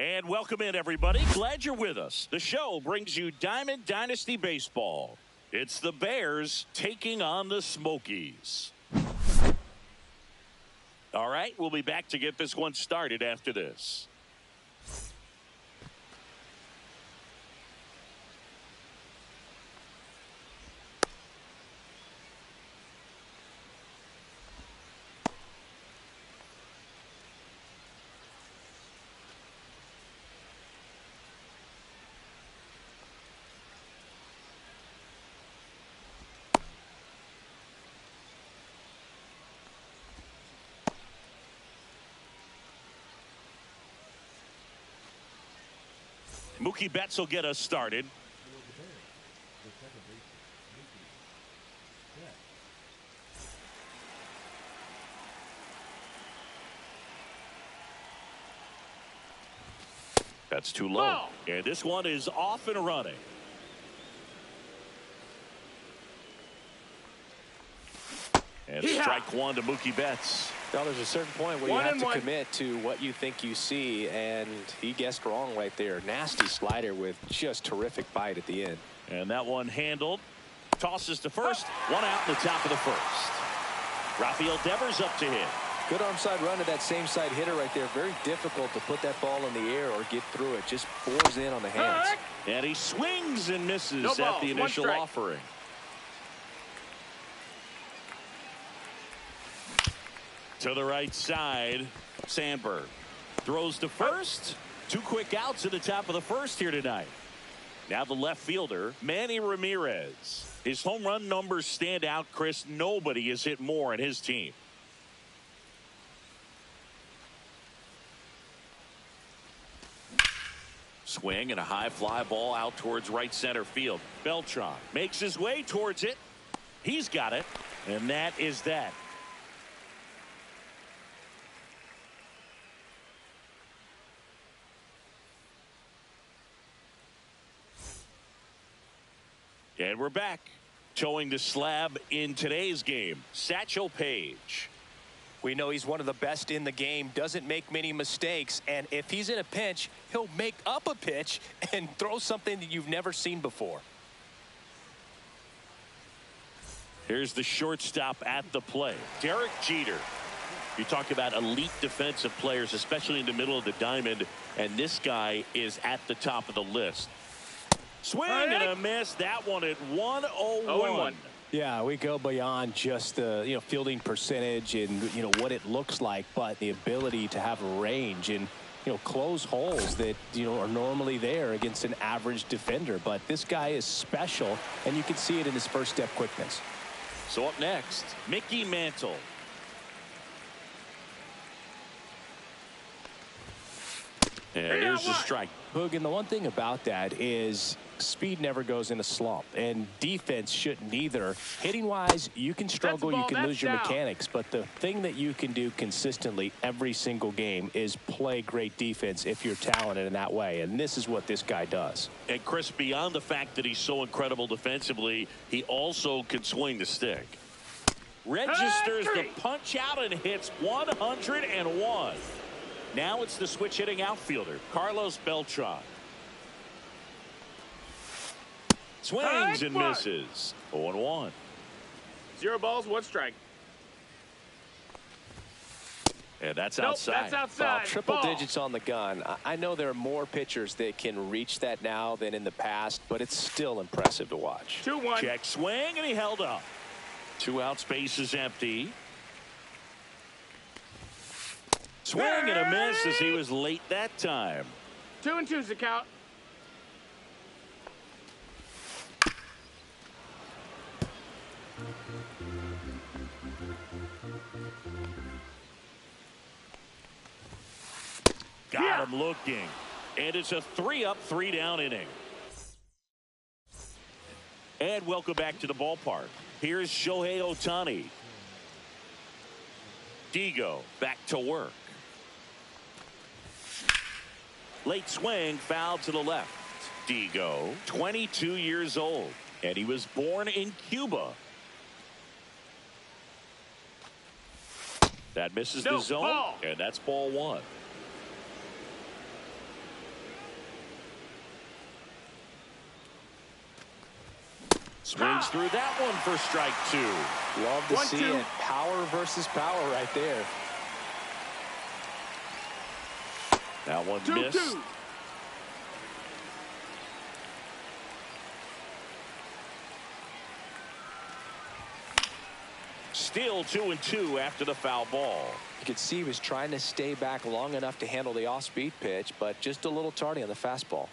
And welcome in, everybody. Glad you're with us. The show brings you Diamond Dynasty Baseball. It's the Bears taking on the Smokies. All right, we'll be back to get this one started after this. Mookie Betts will get us started. That's too low. And this one is off and running. And strike one to Mookie Betts. Well, there's a certain point where you have to commit to what you think you see, and he guessed wrong right there. Nasty slider with just terrific bite at the end. And that one handled. Tosses to first. One out in the top of the first. Rafael Devers up to hit. Good arm side run to that same side hitter right there. Very difficult to put that ball in the air or get through it. Just bores in on the hands. And he swings and misses at the initial offering. To the right side, Sandberg throws to first. 2 quick outs at the top of the first here tonight. Now the left fielder, Manny Ramirez. His home run numbers stand out, Chris. Nobody has hit more in his team. Swing and a high fly ball out towards right center field. Beltran makes his way towards it. He's got it, and that is that. And we're back. Towing the slab in today's game, Satchel Paige. We know he's one of the best in the game, doesn't make many mistakes, and if he's in a pinch, he'll make up a pitch and throw something that you've never seen before. Here's the shortstop at the plate, Derek Jeter. You talk about elite defensive players, especially in the middle of the diamond, and this guy is at the top of the list. Swing and a miss. That one at 101. Yeah, we go beyond just the fielding percentage and what it looks like, but the ability to have range and close holes that are normally there against an average defender. But this guy is special, and you can see it in his first step quickness. So up next, Mickey Mantle. And here's the strike. Hoog, and the one thing about that is speed never goes in a slump, and defense shouldn't either. Hitting wise, you can struggle, you can lose your mechanics, but the thing that you can do consistently every single game is play great defense if you're talented in that way, and this is what this guy does. And Chris, beyond the fact that he's so incredible defensively, he also can swing the stick. Registers the punch out and hits 101. Now it's the switch hitting outfielder, Carlos Beltran. Swings and misses. 0-1. 0 balls, 1 strike. And that's outside. That's outside. Triple digits on the gun. I know there are more pitchers that can reach that now than in the past, but it's still impressive to watch. 2-1. Check swing, and he held up. 2 out, space is empty. Swing and a miss as he was late that time. 2-2's the count. Got him looking. And it's a 3-up, 3-down inning. And welcome back to the ballpark. Here's Shohei Ohtani. Digo back to work. Late swing, foul to the left. Digo, 22 years old, and he was born in Cuba. That misses the zone, and that's ball 1. Swings through that one for strike 2. Love to see it. Power versus power right there. That one missed. Still 2-2 after the foul ball. You could see he was trying to stay back long enough to handle the off-speed pitch, but just a little tardy on the fastball.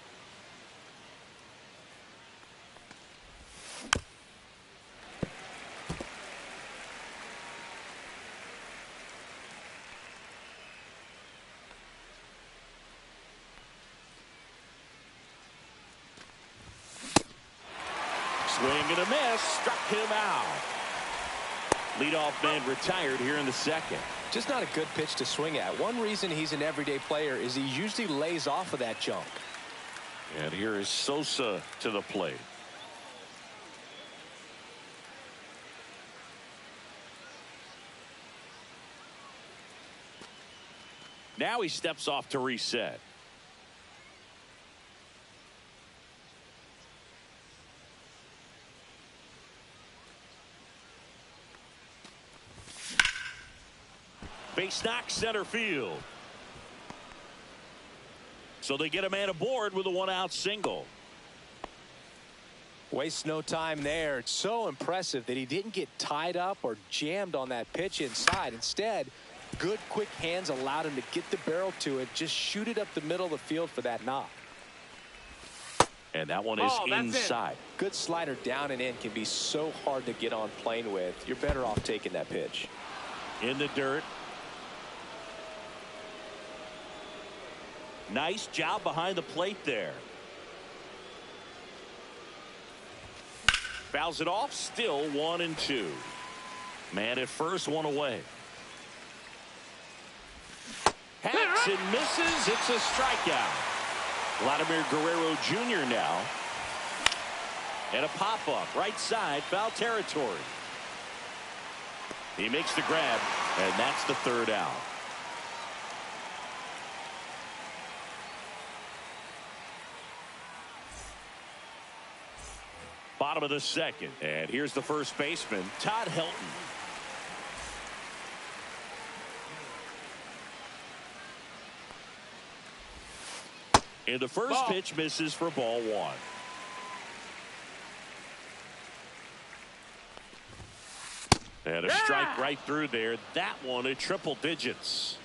Swing and a miss. Struck him out. Leadoff man retired here in the second. Just not a good pitch to swing at. One reason he's an everyday player is he usually lays off of that jump. And here is Sosa to the plate. Now he steps off to reset. Base knock center field. So they get a man aboard with a 1-out single. Wastes no time there. It's so impressive that he didn't get tied up or jammed on that pitch inside. Instead, Good quick hands allowed him to get the barrel to it, just shoot it up the middle of the field for that knock. And that one is inside. Good slider down and in can be so hard to get on plane with. You're better off taking that pitch. In the dirt. Nice job behind the plate there. Fouls it off. Still 1-2. Man at first, one away. Hacks and misses. It's a strikeout. Vladimir Guerrero Jr. now. And a pop-up. Right side. Foul territory. He makes the grab. And that's the third out. Bottom of the second. And here's the first baseman, Todd Helton. And the first pitch misses for ball one. And a strike right through there. That one at triple digits.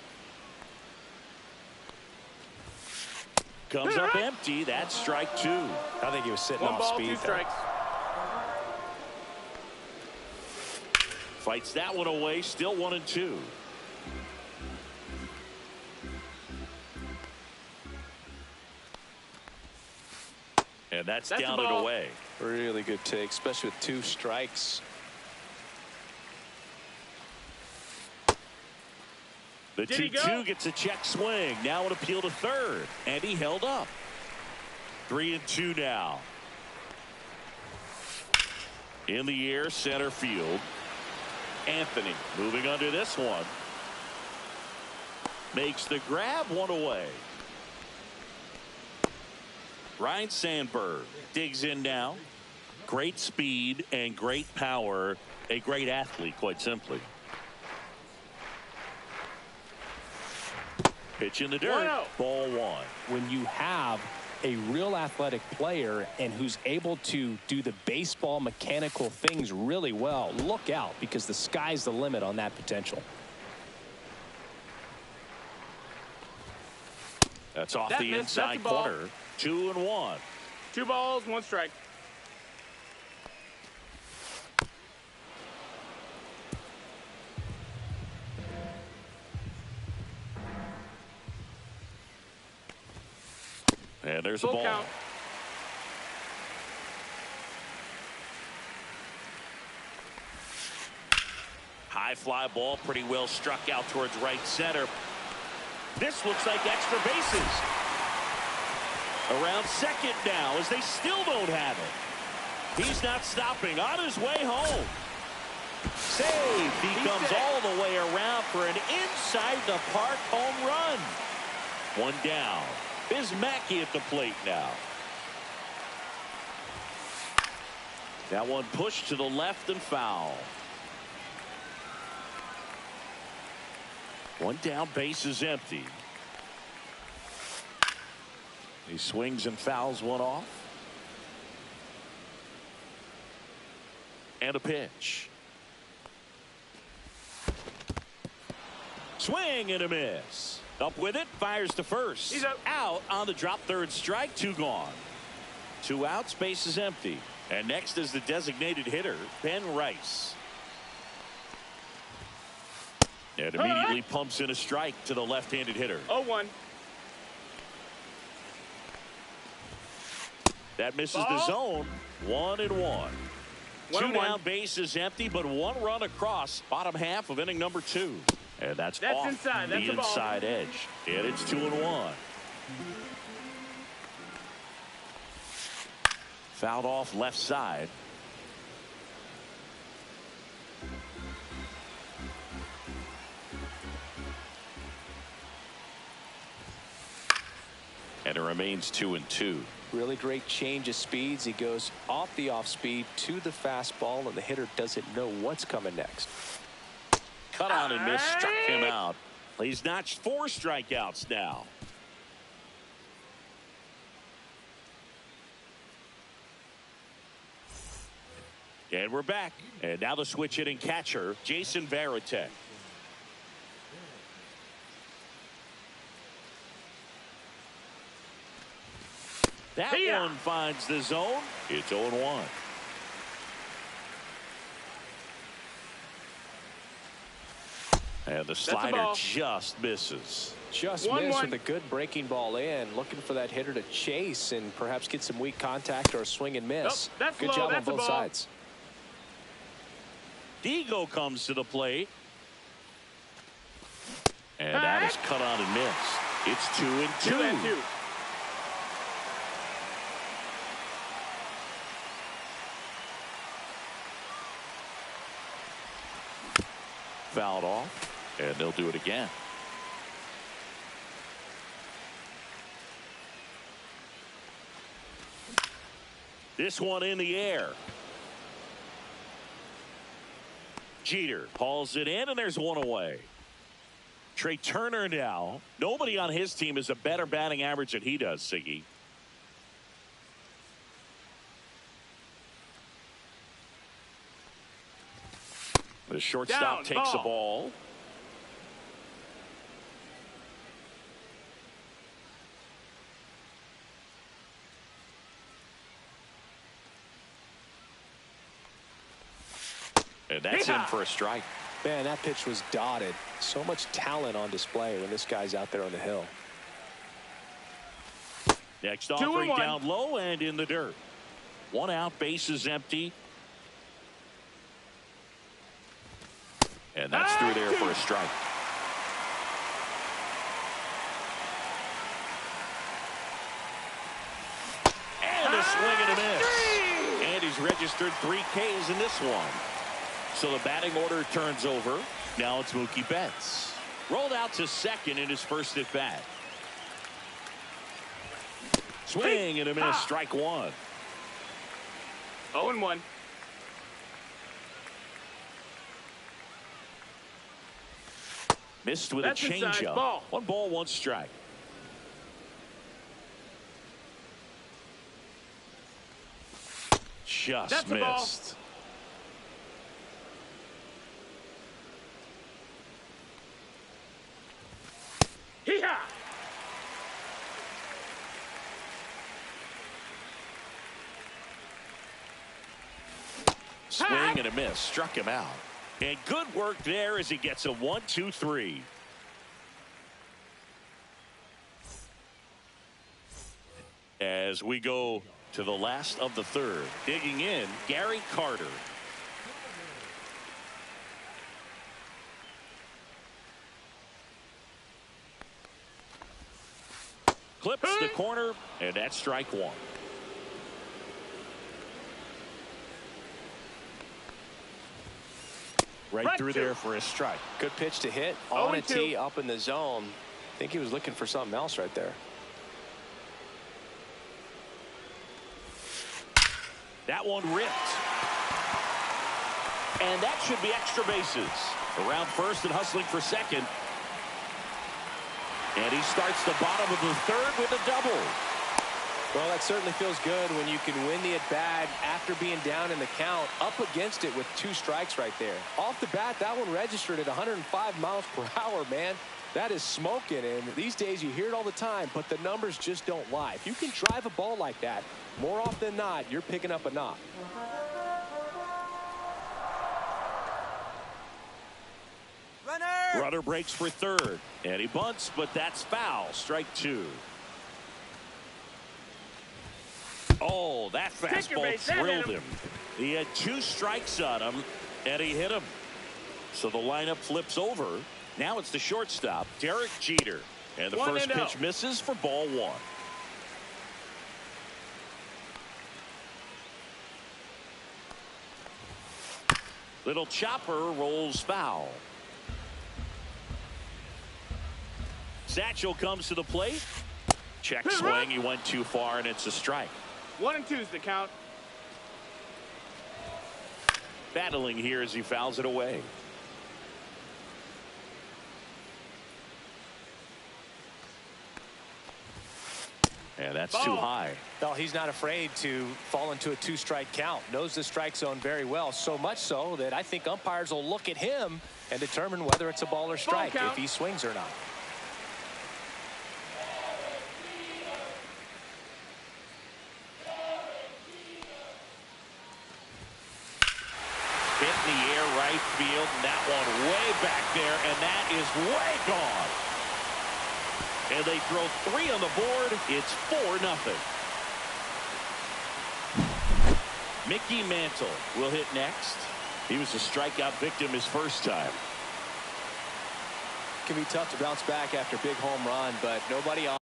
Comes up empty. That's strike two. I think he was sitting One off ball, speed. 2 strikes. Fights that one away. Still 1-2. And that's down and away. Really good take, especially with 2 strikes. The 2-2 gets a check swing. Now an appeal to third. And he held up. 3-2 now. In the air, center field. Anthony moving under this one. Makes the grab, one away. Ryan Sandberg digs in now. Great speed and great power. A great athlete, quite simply. Pitch in the dirt. 1-0. Ball one. When you have a real athletic player and who's able to do the baseball mechanical things really well, look out, because the sky's the limit on that potential. That's off the inside corner. 2-1. 2 balls, 1 strike. And there's a Full ball. count. High fly ball, pretty well struck out towards right center. This looks like extra bases. Around second now as they still don't have it. He's not stopping. On his way home. Save. He comes all the way around for an inside the park home run. One down. Is Mackey at the plate now. That one pushed to the left and foul. One down, base is empty. He swings and fouls one off. And a pitch. Swing and a miss. Up with it, fires to first. He's out on the drop, third strike, 2 gone. 2 outs, base is empty. And next is the designated hitter, Ben Rice. And immediately pumps in a strike to the left-handed hitter. 0-1. That misses the zone. 1-1. 2 down, base is empty, but 1 run across. Bottom half of inning number 2. And that's off inside. That's the inside edge. And it's 2-1. Fouled off left side. And it remains 2-2. Really great change of speeds. He goes off the off speed to the fastball, and the hitter doesn't know what's coming next. Cut on and miss, struck him out. He's notched 4 strikeouts now. And we're back. And now the switch hitting catcher, Jason Varitek. That one finds the zone. It's 0-1. And the slider just misses. Just missed with a good breaking ball in. Looking for that hitter to chase and perhaps get some weak contact or a swing and miss. Good job on both sides. Digo comes to the plate. And that is cut on and missed. It's 2-2. Fouled off, and they'll do it again. This one in the air. Jeter hauls it in, and there's one away. Trey Turner now. Nobody on his team has a better batting average than he does, Siggy. The shortstop takes the ball. And that's in for a strike. Man, that pitch was dotted. So much talent on display when this guy's out there on the hill. Next offering down low and in the dirt. One out, bases empty. And that's through there for a strike. And a swing and a miss. And he's registered 3 Ks in this one. So the batting order turns over. Now it's Mookie Betts. Rolled out to second in his first at bat. Swing and a miss. Strike one. 0-1. Missed with a changeup. 1 ball, 1 strike. Just missed. Swing and a miss. Struck him out. And good work there as he gets a 1-2-3. As we go to the last of the third. Digging in, Gary Carter. Clips the corner, and that's strike one. Right through there for a strike. Good pitch to hit on a tee up in the zone. I think he was looking for something else right there. That one ripped. And that should be extra bases. Around first and hustling for second. And he starts the bottom of the third with a double. Well, that certainly feels good when you can win the at-bat after being down in the count, up against it with 2 strikes right there. Off the bat, that one registered at 105 miles per hour, man. That is smoking, and these days you hear it all the time, but the numbers just don't lie. If you can drive a ball like that, more often than not, you're picking up a knock. Runner breaks for third, and he bunts, but that's foul. Strike 2. Oh, that fastball thrilled him. He had 2 strikes on him, and he hit him. So the lineup flips over. Now it's the shortstop, Derek Jeter. And the first pitch misses for ball 1. Little chopper rolls foul. Satchel comes to the plate. Check swing. He went too far, and it's a strike. 1-2 is the count. Battling here as he fouls it away. And that's too high. Well, he's not afraid to fall into a 2-strike count. Knows the strike zone very well. So much so that I think umpires will look at him and determine whether it's a ball or strike if he swings or not. hit in the air right field, and that one way back there, and that is way gone. And they throw 3 on the board. It's 4-0. Mickey Mantle will hit next. He was a strikeout victim his first time. Can be tough to bounce back after a big home run, but nobody on.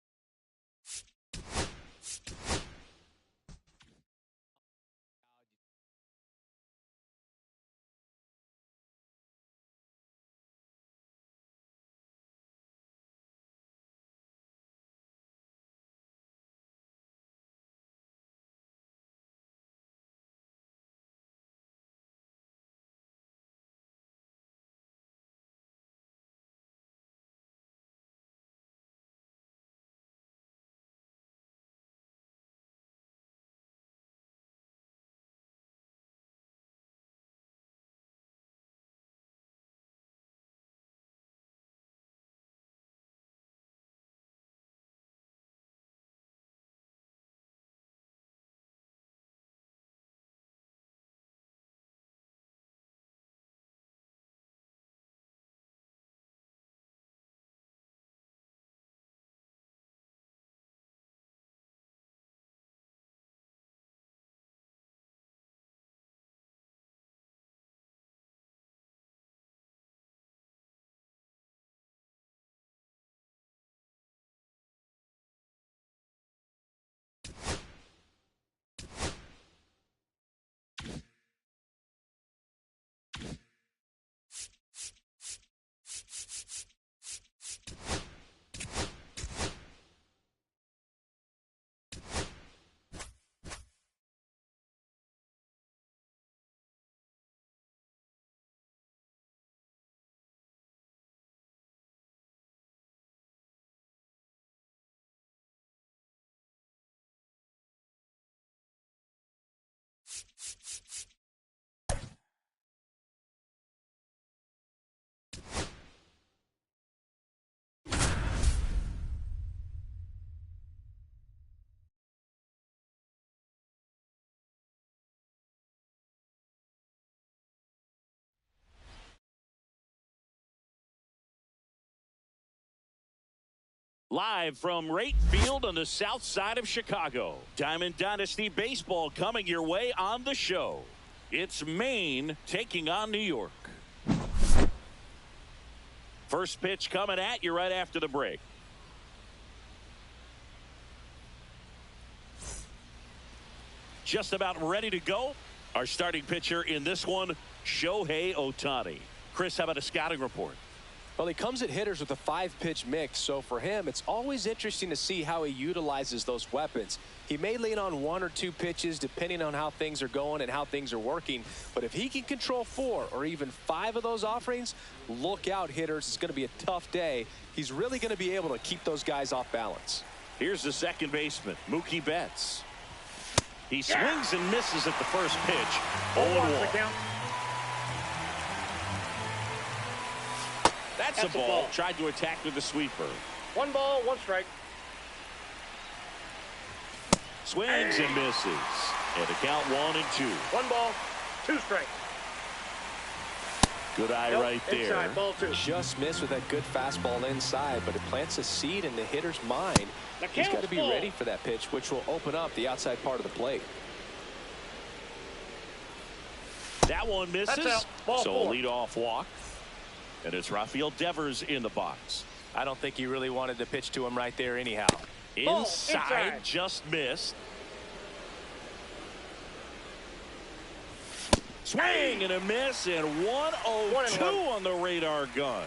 Live from right field on the south side of Chicago, Diamond Dynasty Baseball coming your way on the show. It's Maine taking on New York. First pitch coming at you right after the break. Just about ready to go. Our starting pitcher in this one, Shohei Ohtani. Chris, how about a scouting report? Well, he comes at hitters with a 5-pitch mix, so for him, it's always interesting to see how he utilizes those weapons. He may lean on 1 or 2 pitches depending on how things are going and how things are working, but if he can control 4 or even 5 of those offerings, look out, hitters. It's going to be a tough day. He's really going to be able to keep those guys off balance. Here's the second baseman, Mookie Betts. He swings and misses at the first pitch. 0-1. That's a ball. Tried to attack with a sweeper. 1 ball, 1 strike. Swings and misses. And a count 1-2. 1 ball, 2 strikes. Good eye right there. Inside, ball 2. Just missed with that good fastball inside, but it plants a seed in the hitter's mind. He's got to be ready for that pitch, which will open up the outside part of the plate. That one misses. That's out. Ball so 4. a leadoff walk. And it's Rafael Devers in the box. I don't think he really wanted to pitch to him right there anyhow. Inside, just missed. Swing and a miss, and 1-0-2 on the radar gun.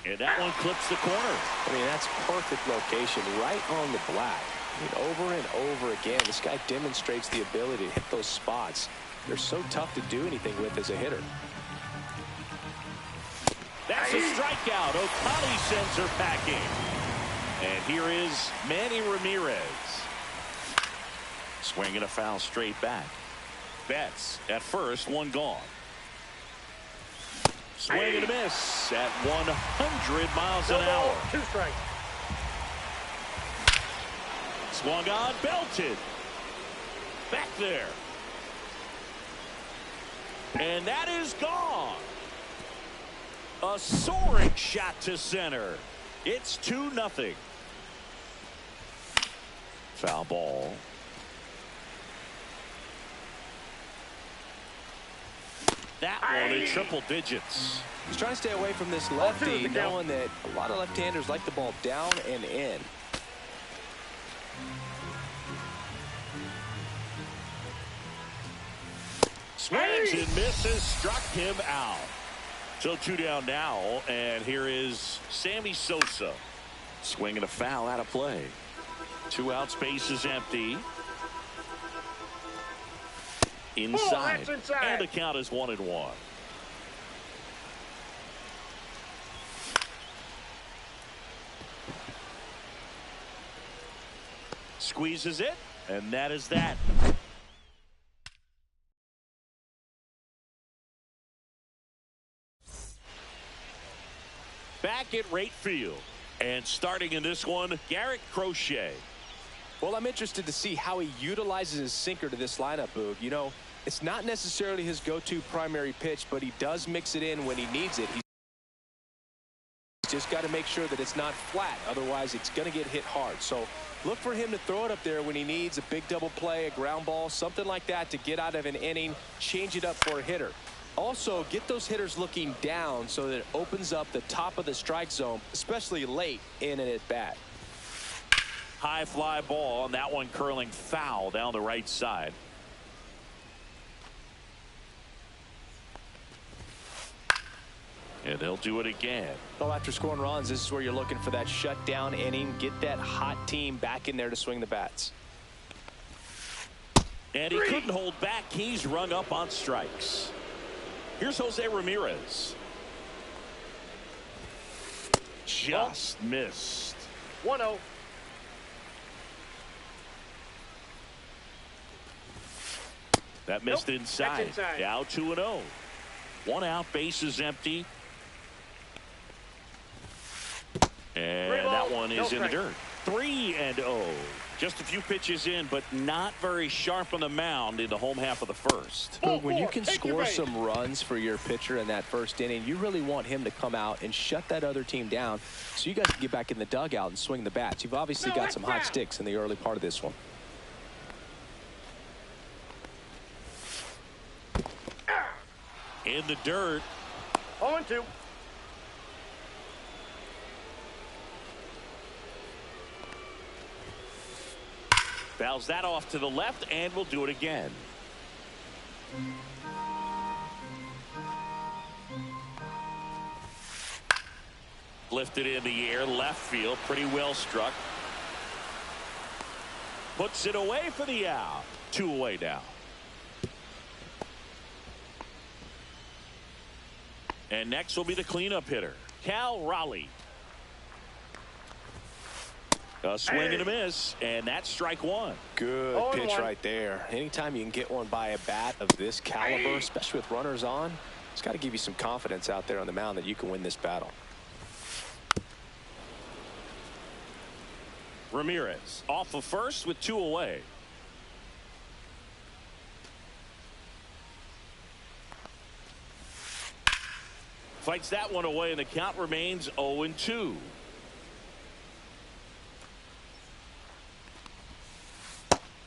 And that one clips the corner. I mean, that's perfect location, right on the black. I mean, over and over again, this guy demonstrates the ability to hit those spots. They're so tough to do anything with as a hitter. That's a strikeout. Ohtani sends her packing. And here is Manny Ramirez. Swinging a foul straight back. Betts at first, 1 gone. Swing and a miss at 100 miles an hour. 2 strikes. Swung on, belted. Back there. And that is gone. A soaring shot to center. It's 2-0. Foul ball. That one in triple digits. He's trying to stay away from this lefty, knowing that a lot of left-handers like the ball down and in. Swings and misses, struck him out. So 2 down now, and here is Sammy Sosa. Swinging a foul out of play. 2 outs, base is empty. Inside. Oh, inside. And the count is 1-1. Squeezes it, and that is that. Back at right field. And starting in this one, Garrett Crochet. Well, I'm interested to see how he utilizes his sinker to this lineup, Boog. You know, it's not necessarily his go-to primary pitch, but he does mix it in when he needs it. He's just got to make sure that it's not flat. Otherwise, it's going to get hit hard. So look for him to throw it up there when he needs a big double play, a ground ball, something like that to get out of an inning, change it up for a hitter. Also, get those hitters looking down so that it opens up the top of the strike zone, especially late in an at-bat. High fly ball, and that one curling foul down the right side. And they'll do it again. Well, after scoring runs, this is where you're looking for that shutdown inning. Get that hot team back in there to swing the bats. And he couldn't hold back. He's rung up on strikes. Here's Jose Ramirez. Just missed. 1-0. That missed inside. That's inside. Now 2-0. 1 out, base is empty. And that one is in the dirt. 3-0. Just a few pitches in, but not very sharp on the mound in the home half of the first. But when you can score some runs for your pitcher in that first inning, you really want him to come out and shut that other team down so you guys can get back in the dugout and swing the bats. You've obviously got some hot sticks in the early part of this one. In the dirt. 0-2. Fouls that off to the left, and we'll do it again. Lifted in the air, left field, pretty well struck. Puts it away for the out. 2 away now. And next will be the cleanup hitter, Cal Raleigh. A swing and a miss, and that's strike 1. Good pitch right there. Anytime you can get one by a bat of this caliber, especially with runners on, it's got to give you some confidence out there on the mound that you can win this battle. Ramirez off of first with 2 away. Fights that one away, and the count remains 0-2.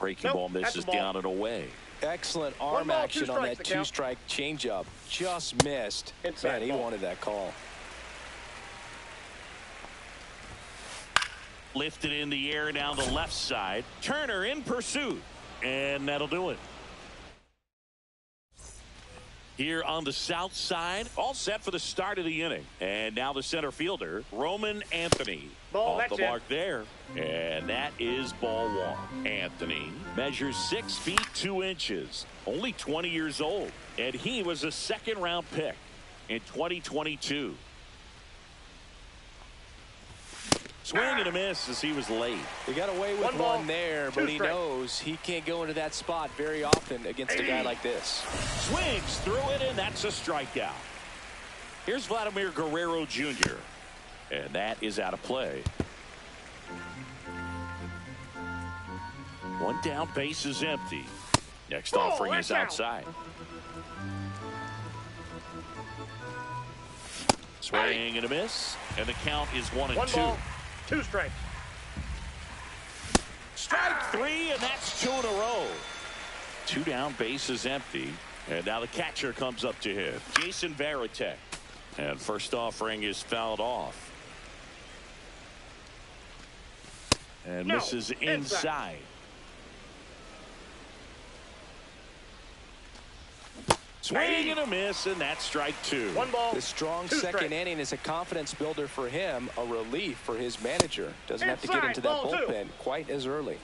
Breaking ball misses down and away. Excellent arm action on that 2-strike changeup. Just missed. Man, he wanted that call. Lifted in the air down the left side. Turner in pursuit, and that'll do it. Here on the south side, all set for the start of the inning. And now the center fielder, Roman Anthony. Off the mark there. And that is ball 1. Anthony measures 6 feet 2 inches. Only 20 years old. And he was a 2nd-round pick in 2022. Swing and a miss as he was late. He got away with one there, but he knows he can't go into that spot very often against a guy like this. Swings through it, and that's a strikeout. Here's Vladimir Guerrero Jr., and that is out of play. 1 down, base is empty. Next offering is outside. Swing and a miss, and the count is 1-2. 1 ball, 2 strikes. Strike 3, and that's 2 in a row. 2 down, base is empty, and now the catcher comes up to hit, Jason Varitek. And first offering is fouled off. And misses inside. Swing and a miss, and that's strike 2. 1 ball, The strong 2 second strikes. inning is a confidence builder for him, a relief for his manager. Doesn't have to get Inside, into that ball 2. bullpen quite as early.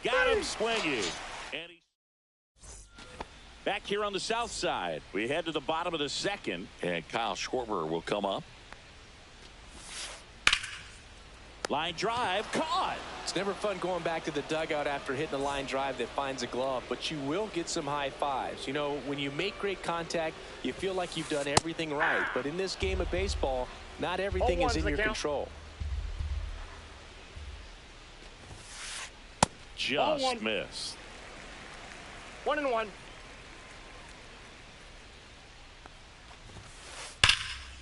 Got him swinging. And back here on the south side, we head to the bottom of the second, and Kyle Schwarber will come up. Line drive, caught. It's never fun going back to the dugout after hitting a line drive that finds a glove, but you will get some high fives. You know, when you make great contact, you feel like you've done everything right. But in this game of baseball, not everything is in your control. Just missed. 1-1.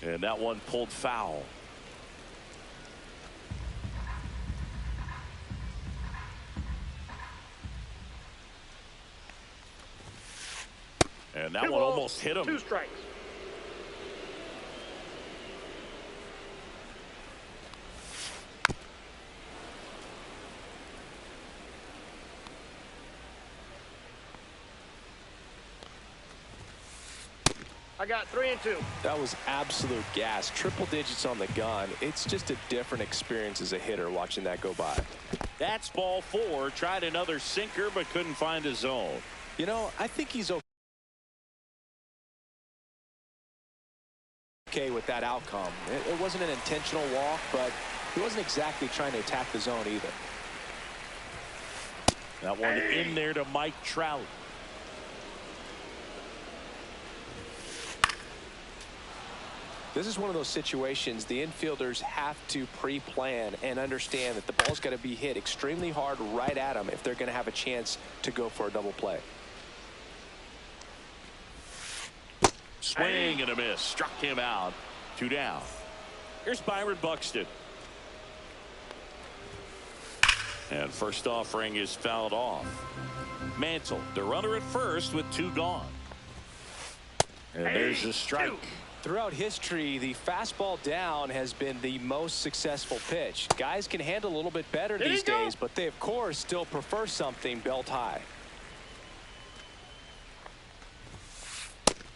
And that one pulled foul. And that 2 one balls, almost hit him. 2 strikes. I got 3 and 2. That was absolute gas. Triple digits on the gun. It's just a different experience as a hitter watching that go by. That's ball 4. Tried another sinker, but couldn't find a zone. You know, I think he's okay with that outcome. It wasn't an intentional walk, but he wasn't exactly trying to attack the zone either. That one in there to Mike Trout. This is one of those situations the infielders have to pre-plan and understand that the ball's got to be hit extremely hard right at them if they're going to have a chance to go for a double play. Swing and a miss. Struck him out. 2 down. Here's Byron Buxton. And first offering is fouled off. Mantle, the runner at first with 2 gone. And there's a strike. Throughout history, the fastball down has been the most successful pitch. Guys can handle a little bit better these days, but they, of course, still prefer something belt high.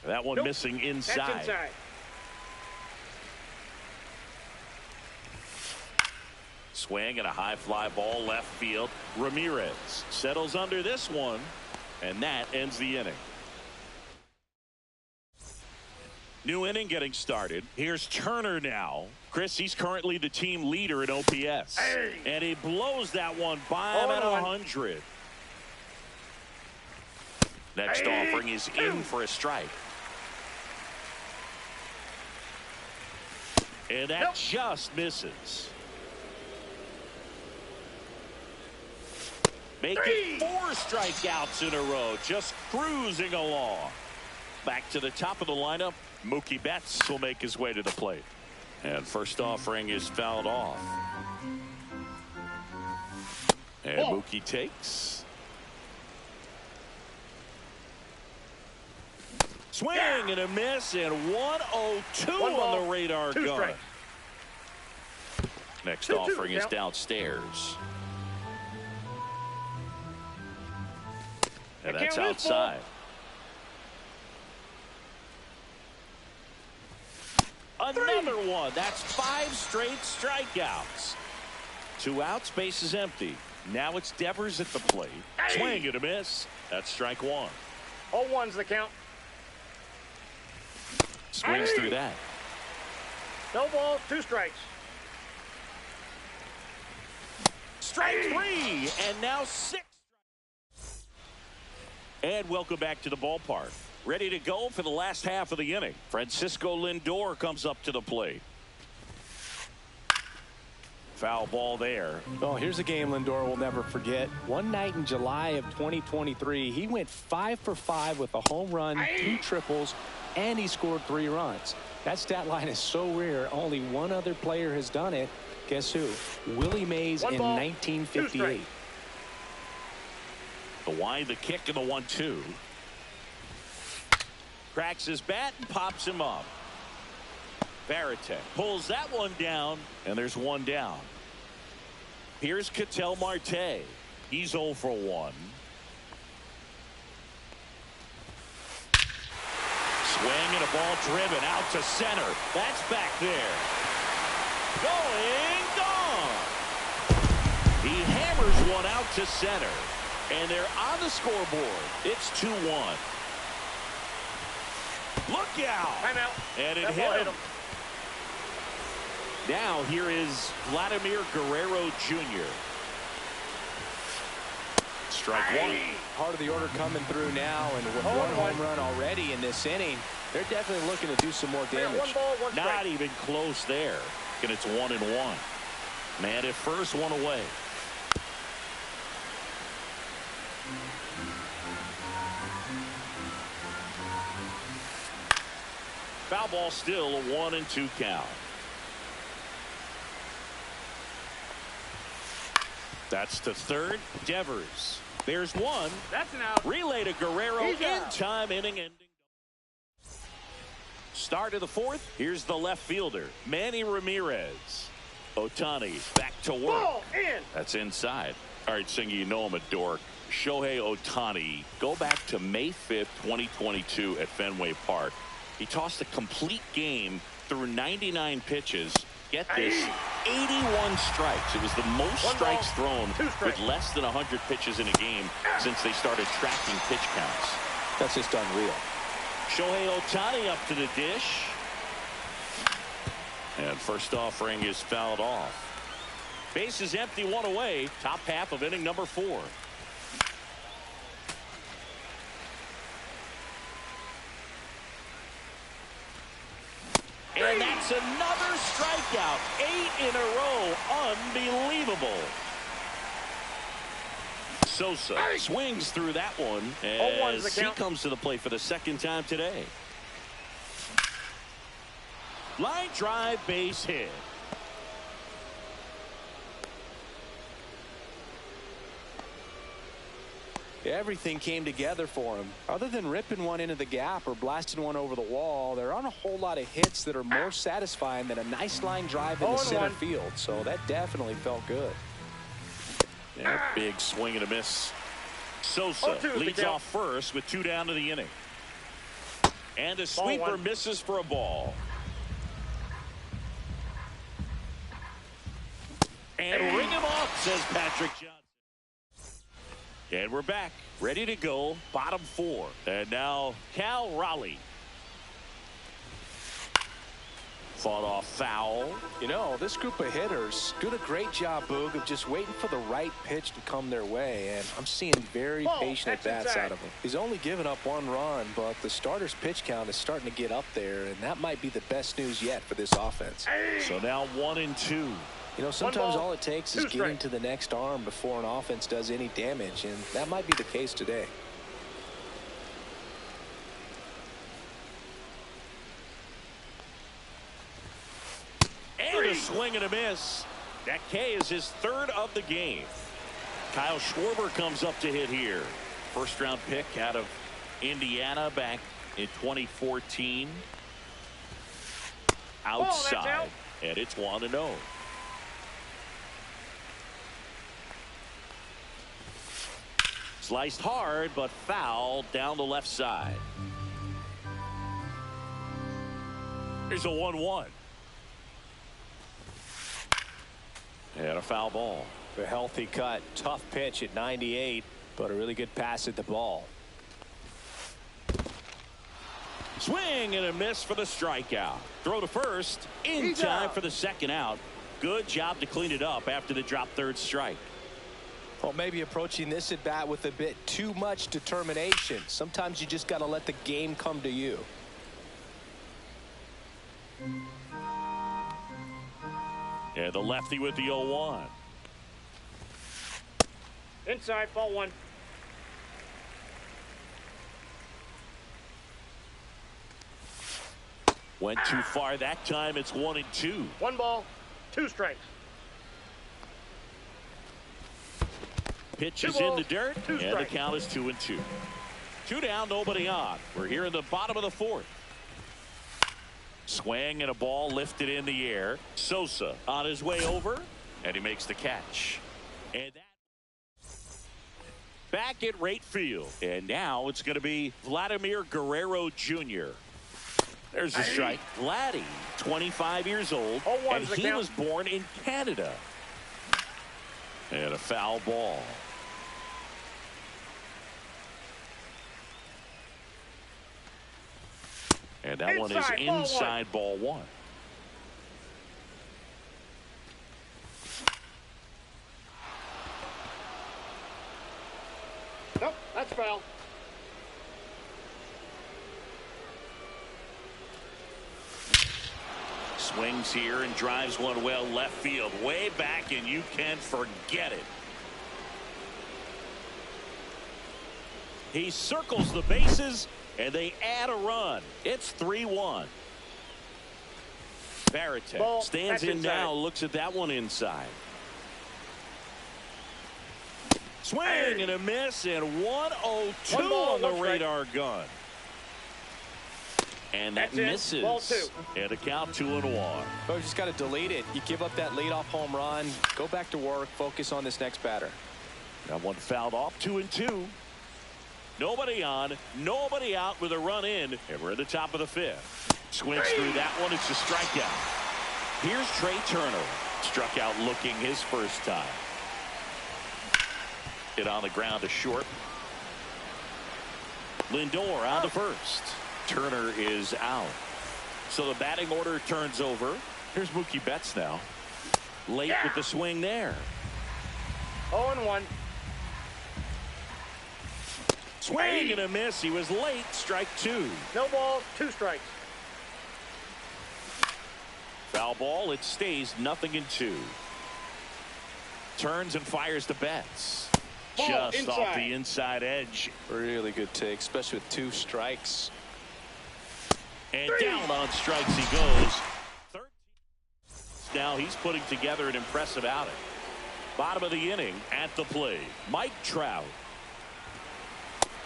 That one missing inside. That's inside. Swing and a high fly ball left field. Ramirez settles under this one, and that ends the inning. New inning getting started. Here's Turner now. Chris, he's currently the team leader in OPS. And he blows that one by him at 100. Next offering is in for a strike. And that just misses. Making 4 strikeouts in a row. Just cruising along. Back to the top of the lineup. Mookie Betts will make his way to the plate. And first offering is fouled off. And Mookie takes. Swing and a miss, and 102 on the radar gun. Strikes. Next 2-2 offering is count. downstairs. And I that's can't lose, outside. Another one. That's 5 straight strikeouts. 2 outs, base is empty. Now it's Devers at the plate. Swing and a miss. That's strike 1. 0-1's the count. Swings through that. No ball, 2 strikes. Strike 3, and now 6. And welcome back to the ballpark. Ready to go for the last half of the inning. Francisco Lindor comes up to the plate. Foul ball there. Oh, here's a game Lindor will never forget. One night in July of 2023, he went 5 for 5 with a home run, 2 triples, and he scored 3 runs. That stat line is so rare. Only one other player has done it. Guess who? Willie Mays in 1958. The wide, the kick, and the 1-2. Cracks his bat and pops him up. Varitek pulls that one down, and there's one down. Here's Ketel Marte. He's 0 for 1. Swing and a ball driven out to center. That's back there. Going, gone. He hammers one out to center. And they're on the scoreboard. It's 2-1. Look out. Timeout. And it hit him. Now here is Vladimir Guerrero Jr. Strike one. Part of the order coming through now, and with one home run already in this inning, they're definitely looking to do some more damage. 1 ball, 1 strike. Not even close there. And it's 1-1. Man at first, one away. Foul ball, still a 1-2 count. That's to third. Devers. There's one. That's an out. Relay to Guerrero. He's In out. time, inning ending. Start of the fourth. Here's the left fielder, Manny Ramirez. Ohtani back to work. Ball in. That's inside. All right, Singy, you know I'm a dork. Shohei Ohtani, go back to May 5th, 2022 at Fenway Park. He tossed a complete game through 99 pitches. Get this, 81 strikes. It was the most strikes thrown with less than 100 pitches in a game since they started tracking pitch counts. That's just unreal. Shohei Ohtani up to the dish. And first offering is fouled off. Base is empty, one away. Top half of inning number 4. And that's another strikeout. 8 in a row. Unbelievable. Sosa swings through that one as he comes to the plate for the second time today. Line drive, base hit. Everything came together for him. Other than ripping one into the gap or blasting one over the wall, there aren't a whole lot of hits that are more satisfying than a nice line drive in the center field. So that definitely felt good. Yeah, big swing and a miss. Sosa leads off first with 2 down to the inning. And the sweeper misses for a ball. And ring him off, says Patrick Johnson. And we're back, ready to go, bottom 4. And now Cal Raleigh. Fought off foul. You know, this group of hitters doing a great job, Boog, of just waiting for the right pitch to come their way. And I'm seeing very patient at-bats out of him. He's only given up 1 run, but the starter's pitch count is starting to get up there, and that might be the best news yet for this offense. So now 1-2. You know, sometimes all it takes is getting to the next arm before an offense does any damage, and that might be the case today. And a swing and a miss. That K is his 3rd of the game. Kyle Schwarber comes up to hit here. First round pick out of Indiana back in 2014. Outside. And it's 1-0. Sliced hard, but foul down the left side. Here's a 1-1. And a foul ball. A healthy cut. Tough pitch at 98, but a really good pass at the ball. Swing and a miss for the strikeout. Throw to first in time for the second out. Good job to clean it up after the drop 3rd strike. Well, maybe approaching this at bat with a bit too much determination. Sometimes you just got to let the game come to you. Yeah, the lefty with the 0-1. Inside, ball 1. Went too far that time. It's 1-2. 1 ball, 2 strikes. Pitch 2 is in balls, the dirt, 2 and the strikes. count is 2-2. 2 down, nobody on. We're here in the bottom of the 4th. Swing and a ball lifted in the air. Sosa on his way over, and he makes the catch. And that back at right field. And now it's going to be Vladimir Guerrero Jr. There's a strike. Vladdy, 25 years old, 0-1's and the he count. was born in Canada. And a foul ball. And that one is inside ball 1. Nope, that's foul. Swings here and drives one well left field, way back, and you can forget it. He circles the bases, and they add a run. It's 3-1. Varitek stands in now, looks at that one inside. Swing and a miss, and 102 on the radar gun. And that misses. Ball 2. And a count 2-1. Oh, you just got to delete it. You give up that leadoff home run. Go back to work. Focus on this next batter. That one fouled off. 2-2. Nobody on, nobody out with a run in, and we're at the top of the 5th. Swings through that one. It's a strikeout. Here's Trey Turner. Struck out looking his first time. Hit on the ground to short. Lindor on the first. Turner is out. So the batting order turns over. Here's Mookie Betts now. Late with the swing there. 0-1. Swing and a miss. He was late. Strike 2. No balls, 2 strikes. Foul ball. It stays 0-2. Turns and fires to Betts. Ball Just inside. off the inside edge. Really good take, especially with 2 strikes. And down on strikes he goes. 13. Now he's putting together an impressive outing. Bottom of the inning at the plate. Mike Trout.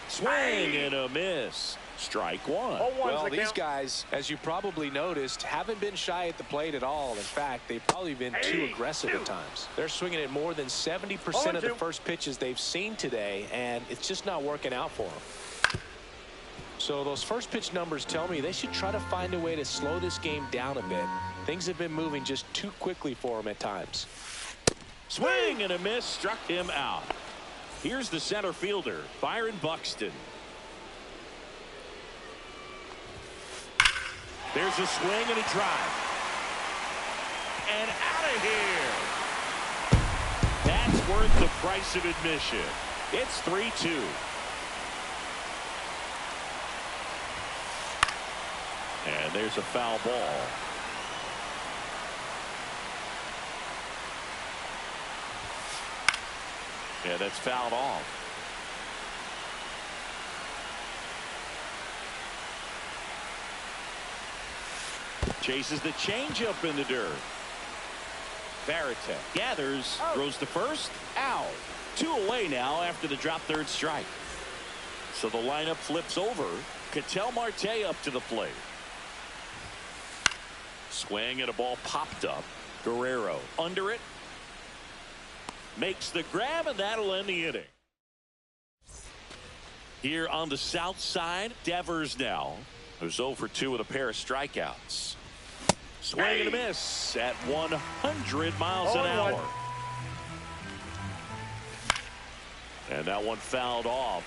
Swing and a miss. Strike 1. 0-1's Well, the these count. guys, as you probably noticed, haven't been shy at the plate at all. In fact, they've probably been too aggressive at times. They're swinging at more than 70% of the 0-2. first pitches they've seen today, and it's just not working out for them. So those first pitch numbers tell me they should try to find a way to slow this game down a bit. Things have been moving just too quickly for them at times. Swing and a miss. Struck him out. Here's the center fielder, Byron Buxton. There's a swing and a drive. And out of here. That's worth the price of admission. It's 3-2. And there's a foul ball. Yeah, that's fouled off. Chases the changeup in the dirt. Varitek gathers, throws to first, out. 2 away now after the drop third strike. So the lineup flips over. Ketel Marte up to the plate. Swing and a ball popped up. Guerrero under it. Makes the grab, and that'll end the inning. Here on the south side, Devers now, who's 0 for 2 with a pair of strikeouts. Swing and a miss at 100 miles an hour. And that one fouled off.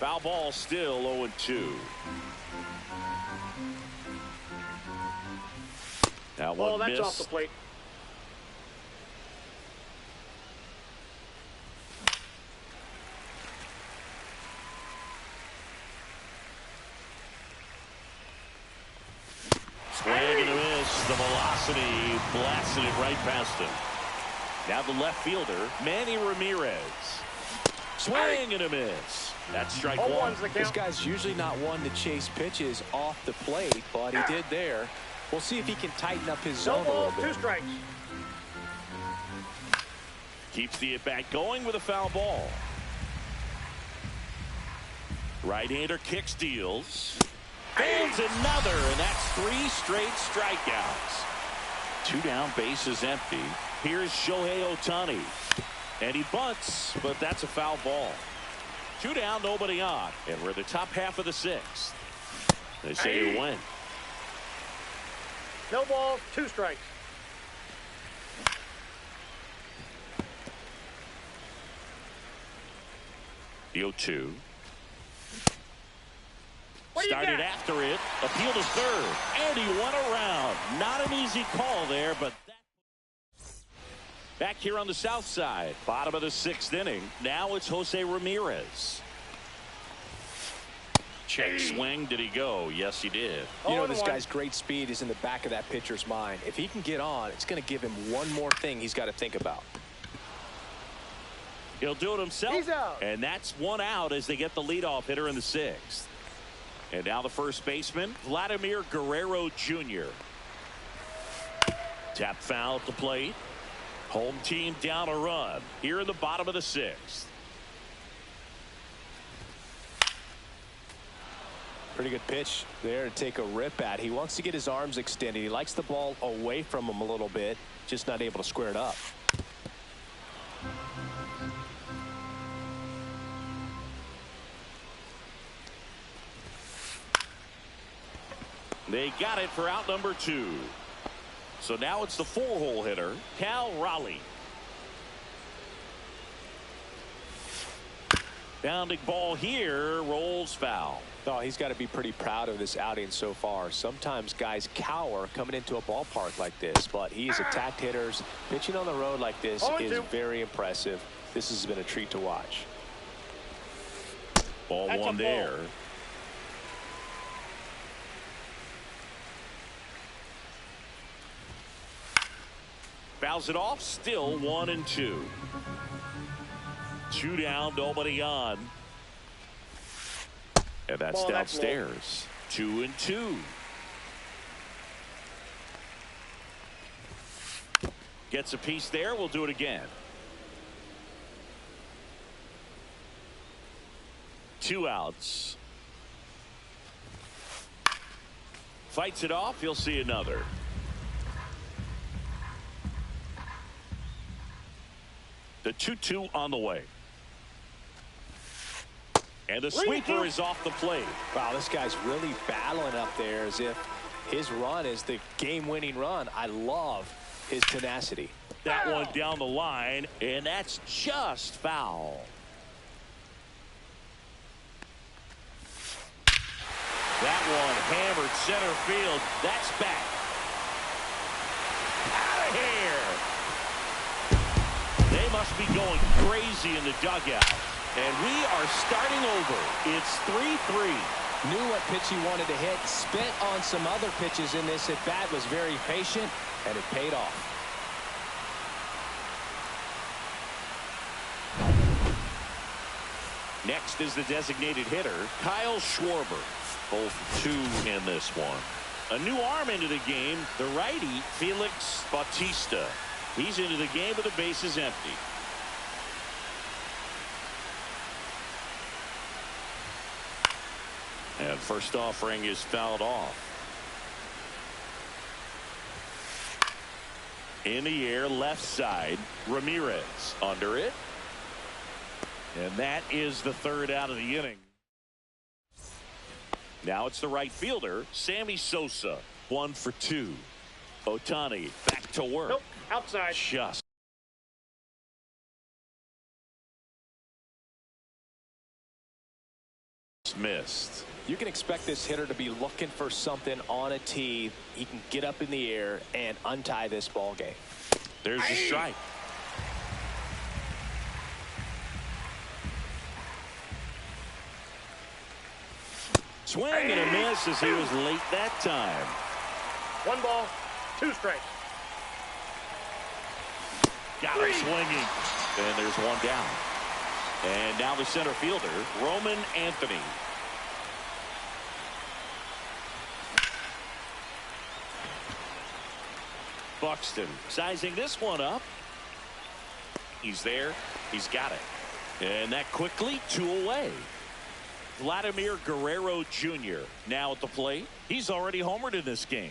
Foul ball still 0-2. That one That's missed. off the plate. Swing and a miss. The velocity blasted it right past him. Now the left fielder, Manny Ramirez. Swing and a miss. That's strike one. 0-1's the count. This guy's usually not one to chase pitches off the plate, but he did there. We'll see if he can tighten up his No zone a ball, little 2 bit. strikes. Keeps the at-bat going with a foul ball. Right-hander kicks, deals. Fans another, and that's 3 straight strikeouts. 2 down, base is empty. Here's Shohei Ohtani. And he bunts, but that's a foul ball. 2 down, nobody on. And we're in the top half of the 6th. They say you win. No ball, 2 strikes. The 0-2. What do you Started got? after it. Appeal to third. And he went around. Not an easy call there, but back here on the south side. Bottom of the 6th inning. Now it's Jose Ramirez. Check swing. Did he go? Yes, he did. You know, this 0-1. guy's great speed is in the back of that pitcher's mind. If he can get on, it's going to give him one more thing he's got to think about. He'll do it himself. He's out. And that's 1 out as they get the leadoff hitter in the 6th. And now the first baseman, Vladimir Guerrero Jr. Tap foul at the plate. Home team down a run here in the bottom of the 6th. Pretty good pitch there to take a rip at. He wants to get his arms extended. He likes the ball away from him a little bit, just not able to square it up. They got it for out number 2. So now it's the 4-hole hitter, Cal Raleigh. Bounding ball here, rolls foul. Oh, he's got to be pretty proud of this outing so far. Sometimes guys cower coming into a ballpark like this, but he's attacked hitters. Pitching on the road like this is 0-2. very impressive. This has been a treat to watch. Ball That's a 1 ball. there. Fouls it off, still 1-2. 2 down, nobody on. And that's Ball, that's downstairs. 2-2. Gets a piece there. We'll do it again. 2 outs. Fights it off. You'll see another. The 2-2 on the way. And the sweeper is off the plate. Wow, this guy's really battling up there as if his run is the game-winning run. I love his tenacity. That one down the line, and that's just foul. That one hammered center field. That's back. Out of here. They must be going crazy in the dugout. And we are starting over. It's 3-3. Knew what pitch he wanted to hit, spent on some other pitches in this at bat, was very patient, and it paid off. Next is the designated hitter, Kyle Schwarber. Both 2 in this one. A new arm into the game, the righty, Felix Bautista. He's into the game with the bases empty. And first offering is fouled off. In the air, left side, Ramirez under it. And that is the 3rd out of the inning. Now it's the right fielder, Sammy Sosa. 1 for 2. Ohtani back to work. Nope, outside. Just missed. You can expect this hitter to be looking for something on a tee. He can get up in the air and untie this ball game. There's the strike. Swing and a miss as he was late that time. 1 ball, 2 strikes. Got him swinging. And there's 1 down. And now the center fielder, Roman Anthony. Buxton sizing this one up. He's there. He's got it. And that quickly 2 away. Vladimir Guerrero Jr. now at the plate. He's already homered in this game.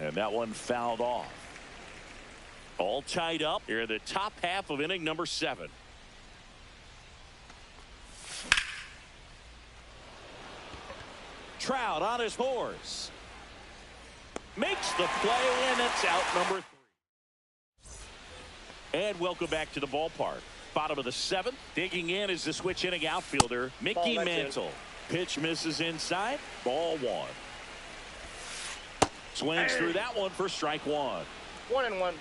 And that one fouled off. All tied up here in the top half of inning number 7. Trout on his horse. Makes the play, and it's out number 3. And welcome back to the ballpark. Bottom of the 7th. Digging in is the switch inning outfielder, Mickey Mantle. Pitch misses inside. Ball 1. Swings through that one for strike 1. 1-1.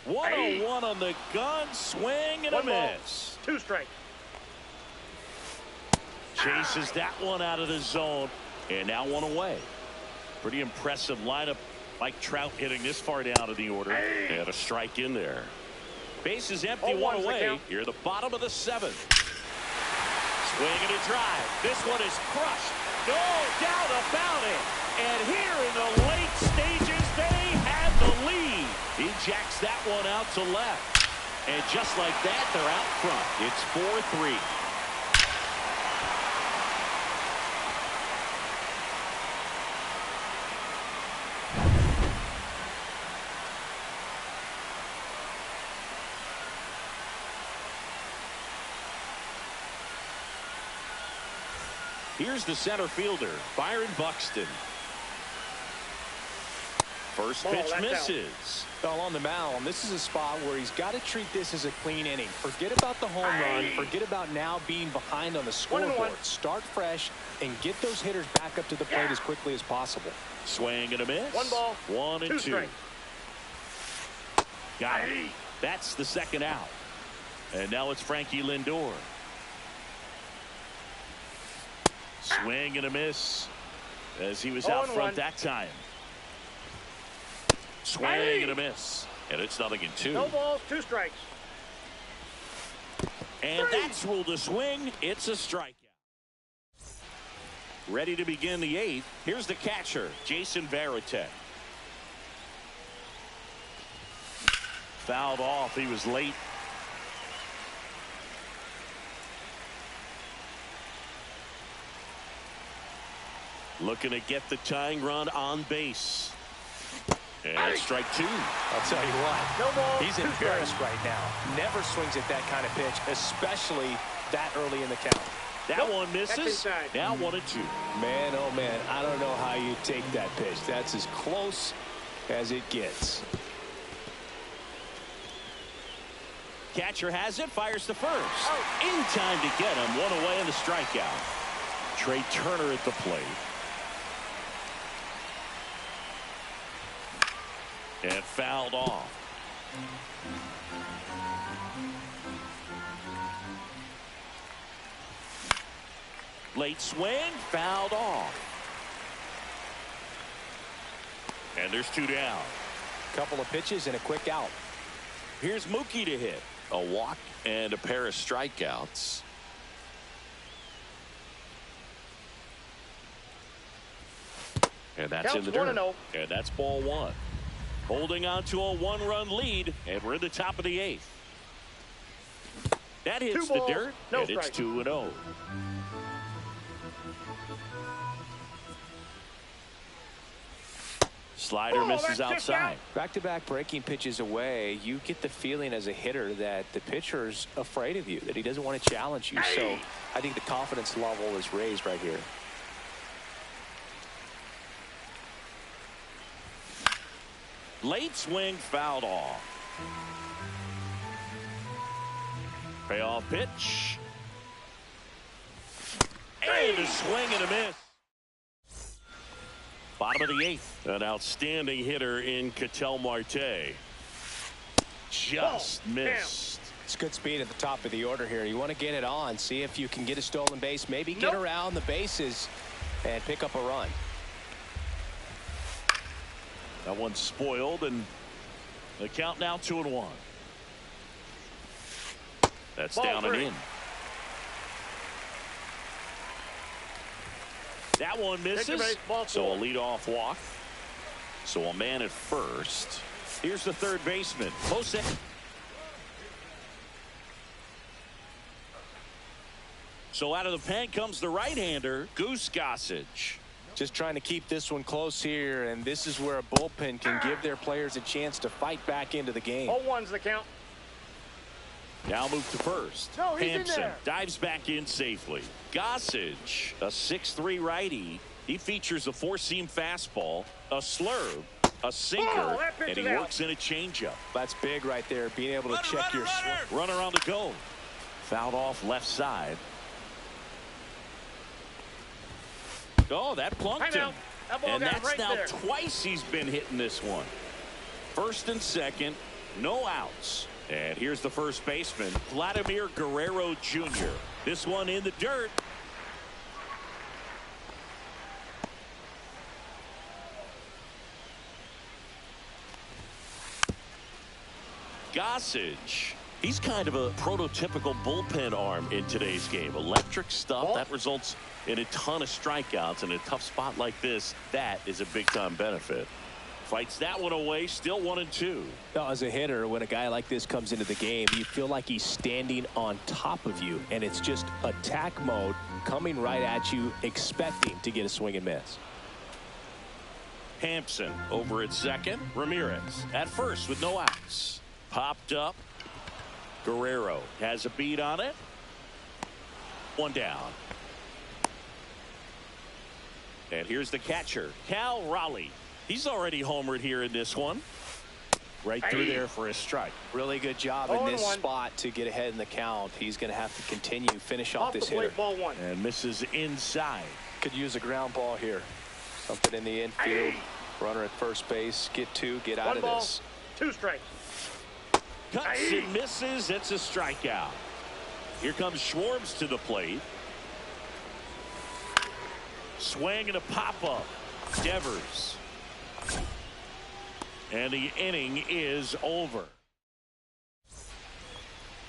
1-0-1 on the gun. Swing and a miss. 2 strikes. Chases that one out of the zone. And now 1 away. Pretty impressive lineup. Mike Trout hitting this far down in the order. And a strike in there. Base is empty. 1 away. Here at the bottom of the 7th. Swing and a drive. This one is crushed. No doubt about it. And here in the late stages, they have the lead. He jacks that one out to left. And just like that, they're out front. It's 4-3. Here's the center fielder, Byron Buxton. First pitch misses. Well, on the mound, this is a spot where he's got to treat this as a clean inning. Forget about the home run. Forget about now being behind on the scoreboard. Start fresh and get those hitters back up to the plate as quickly as possible. Swing and a miss. 1 ball. 1 and 2. Strikes. Got it. That's the second out. And now it's Frankie Lindor. Swing and a miss as he was out front that time. Swing and a miss. And it's 0-2. No balls, 2 strikes. And that's ruled a swing. It's a strikeout. Ready to begin the 8th. Here's the catcher, Jason Varitek. Fouled off. He was late. Looking to get the tying run on base. And strike 2. I'll tell you what. No ball, he's embarrassed right now. Never swings at that kind of pitch, especially that early in the count. That one misses. Now 1 and 2. Man, oh man, I don't know how you take that pitch. That's as close as it gets. Catcher has it, fires to first. In time to get him. 1 away in the strikeout. Trey Turner at the plate. And fouled off. Late swing, fouled off. And there's 2 down. Couple of pitches and a quick out. Here's Mookie to hit. A walk and a pair of strikeouts. And that's in the dirt. 1-0. And that's ball 1. Holding on to a 1-run lead, and we're in the top of the 8th. That hits the dirt, and it's 2-0. Slider misses outside. Back-to-back breaking pitches away, you get the feeling as a hitter that the pitcher's afraid of you, that he doesn't want to challenge you. So I think the confidence level is raised right here. Late swing, fouled off. Payoff pitch. And a swing and a miss. Bottom of the 8th. An outstanding hitter in Ketel Marte. Just missed. It's good speed at the top of the order here. You want to get it on, see if you can get a stolen base, maybe get around the bases and pick up a run. That one's spoiled, and The count now 2-1. That's Ball down 3. and in. That one misses. Base, ball 4. So a leadoff walk. So a man at first. Here's the third baseman. Jose. So out of the pen comes the right-hander, Goose Gossage. Just trying to keep this one close here, and this is where a bullpen can give their players a chance to fight back into the game. 0-1's the count. Now move to first. No, he's in Hampson there. dives back in safely. Gossage, a 6'3" righty. He features a four-seam fastball, a slurve, a sinker, Oh, that pitch and is he out. works in a changeup. That's big right there, being able to check your swing. Runner on the go. Fouled off left side. Oh, that plunked him. Timeout. That ball And got him that's right now there. twice he's been hitting this one. First and second, no outs. And here's the first baseman, Vladimir Guerrero Jr. This one in the dirt. Gossage. He's kind of a prototypical bullpen arm in today's game. Electric stuff Ball. that results in a ton of strikeouts. In a tough spot like this, that is a big-time benefit. Fights that one away, still 1-2. Now, as a hitter, when a guy like this comes into the game, you feel like he's standing on top of you, and it's just attack mode coming right at you, expecting to get a swing and miss. Hampson over at second. Ramirez at first with no outs. Popped up. Guerrero has a beat on it. One down. And here's the catcher, Cal Raleigh. He's already homered here in this one. Right through there for a strike. Really good job in this 0-1. spot to get ahead in the count. He's going to have to continue, finish off Off the this plate, hitter. ball 1. And misses inside. Could use a ground ball here. Something in the infield. Runner at first base. Get 2, get out 1 of ball, this. 2 strikes. Cuts and misses. It's a strikeout. Here comes Schwartz to the plate. Swing and a pop-up. Devers. And the inning is over.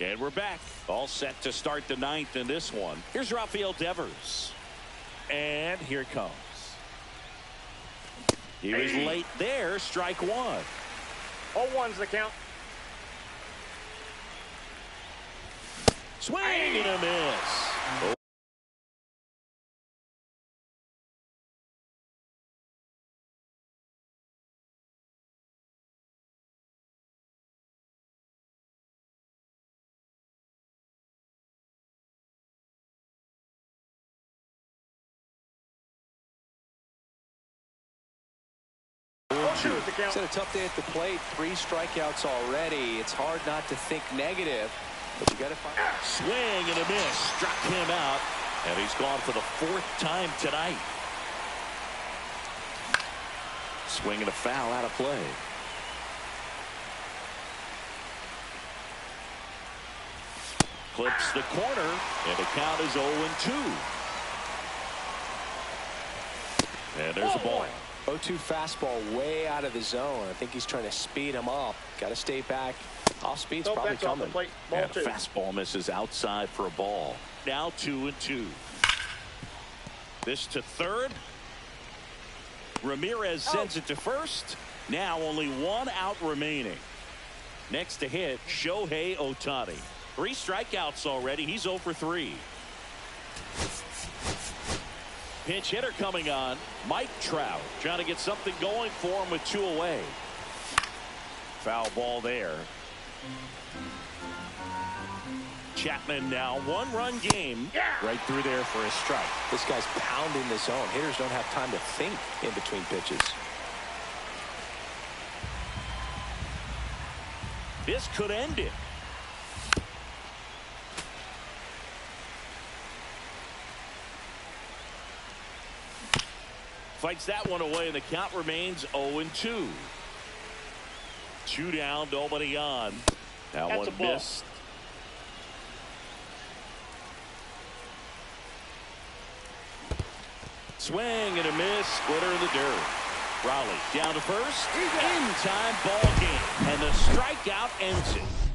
And we're back. All set to start the ninth in this one. Here's Rafael Devers. And here it comes. He was late there. Strike one. 0-1's the count. Swing and a miss. Two is the count. It's been a tough day at the plate. 3 strikeouts already. It's hard not to think negative, but you got to find. Swing and a miss. Struck him out. And he's gone for the 4th time tonight. Swing and a foul out of play. Clips the corner, and the count is 0-2. And there's a ball. 0-2 fastball way out of the zone. I think he's trying to speed him up. Got to stay back. Off speed's No, probably that's off the coming. plate. Ball And 2. fastball misses outside for a ball. Now 2-2. This to third. Ramirez sends it to first. Now only 1 out remaining. Next to hit, Shohei Ohtani. 3 strikeouts already. He's 0 for 3. Pinch hitter coming on. Mike Trout trying to get something going for him with 2 away. Foul ball there. Chapman now 1-run game. Right through there for a strike. This guy's pounding the zone. Hitters don't have time to think in between pitches. This could end it. Fights that one away, and the count remains 0-2. 2 down, nobody on. Now That's a one ball. missed. Swing and a miss. Splitter in the dirt. Raleigh down to first. In time ball game. And the strikeout ends it.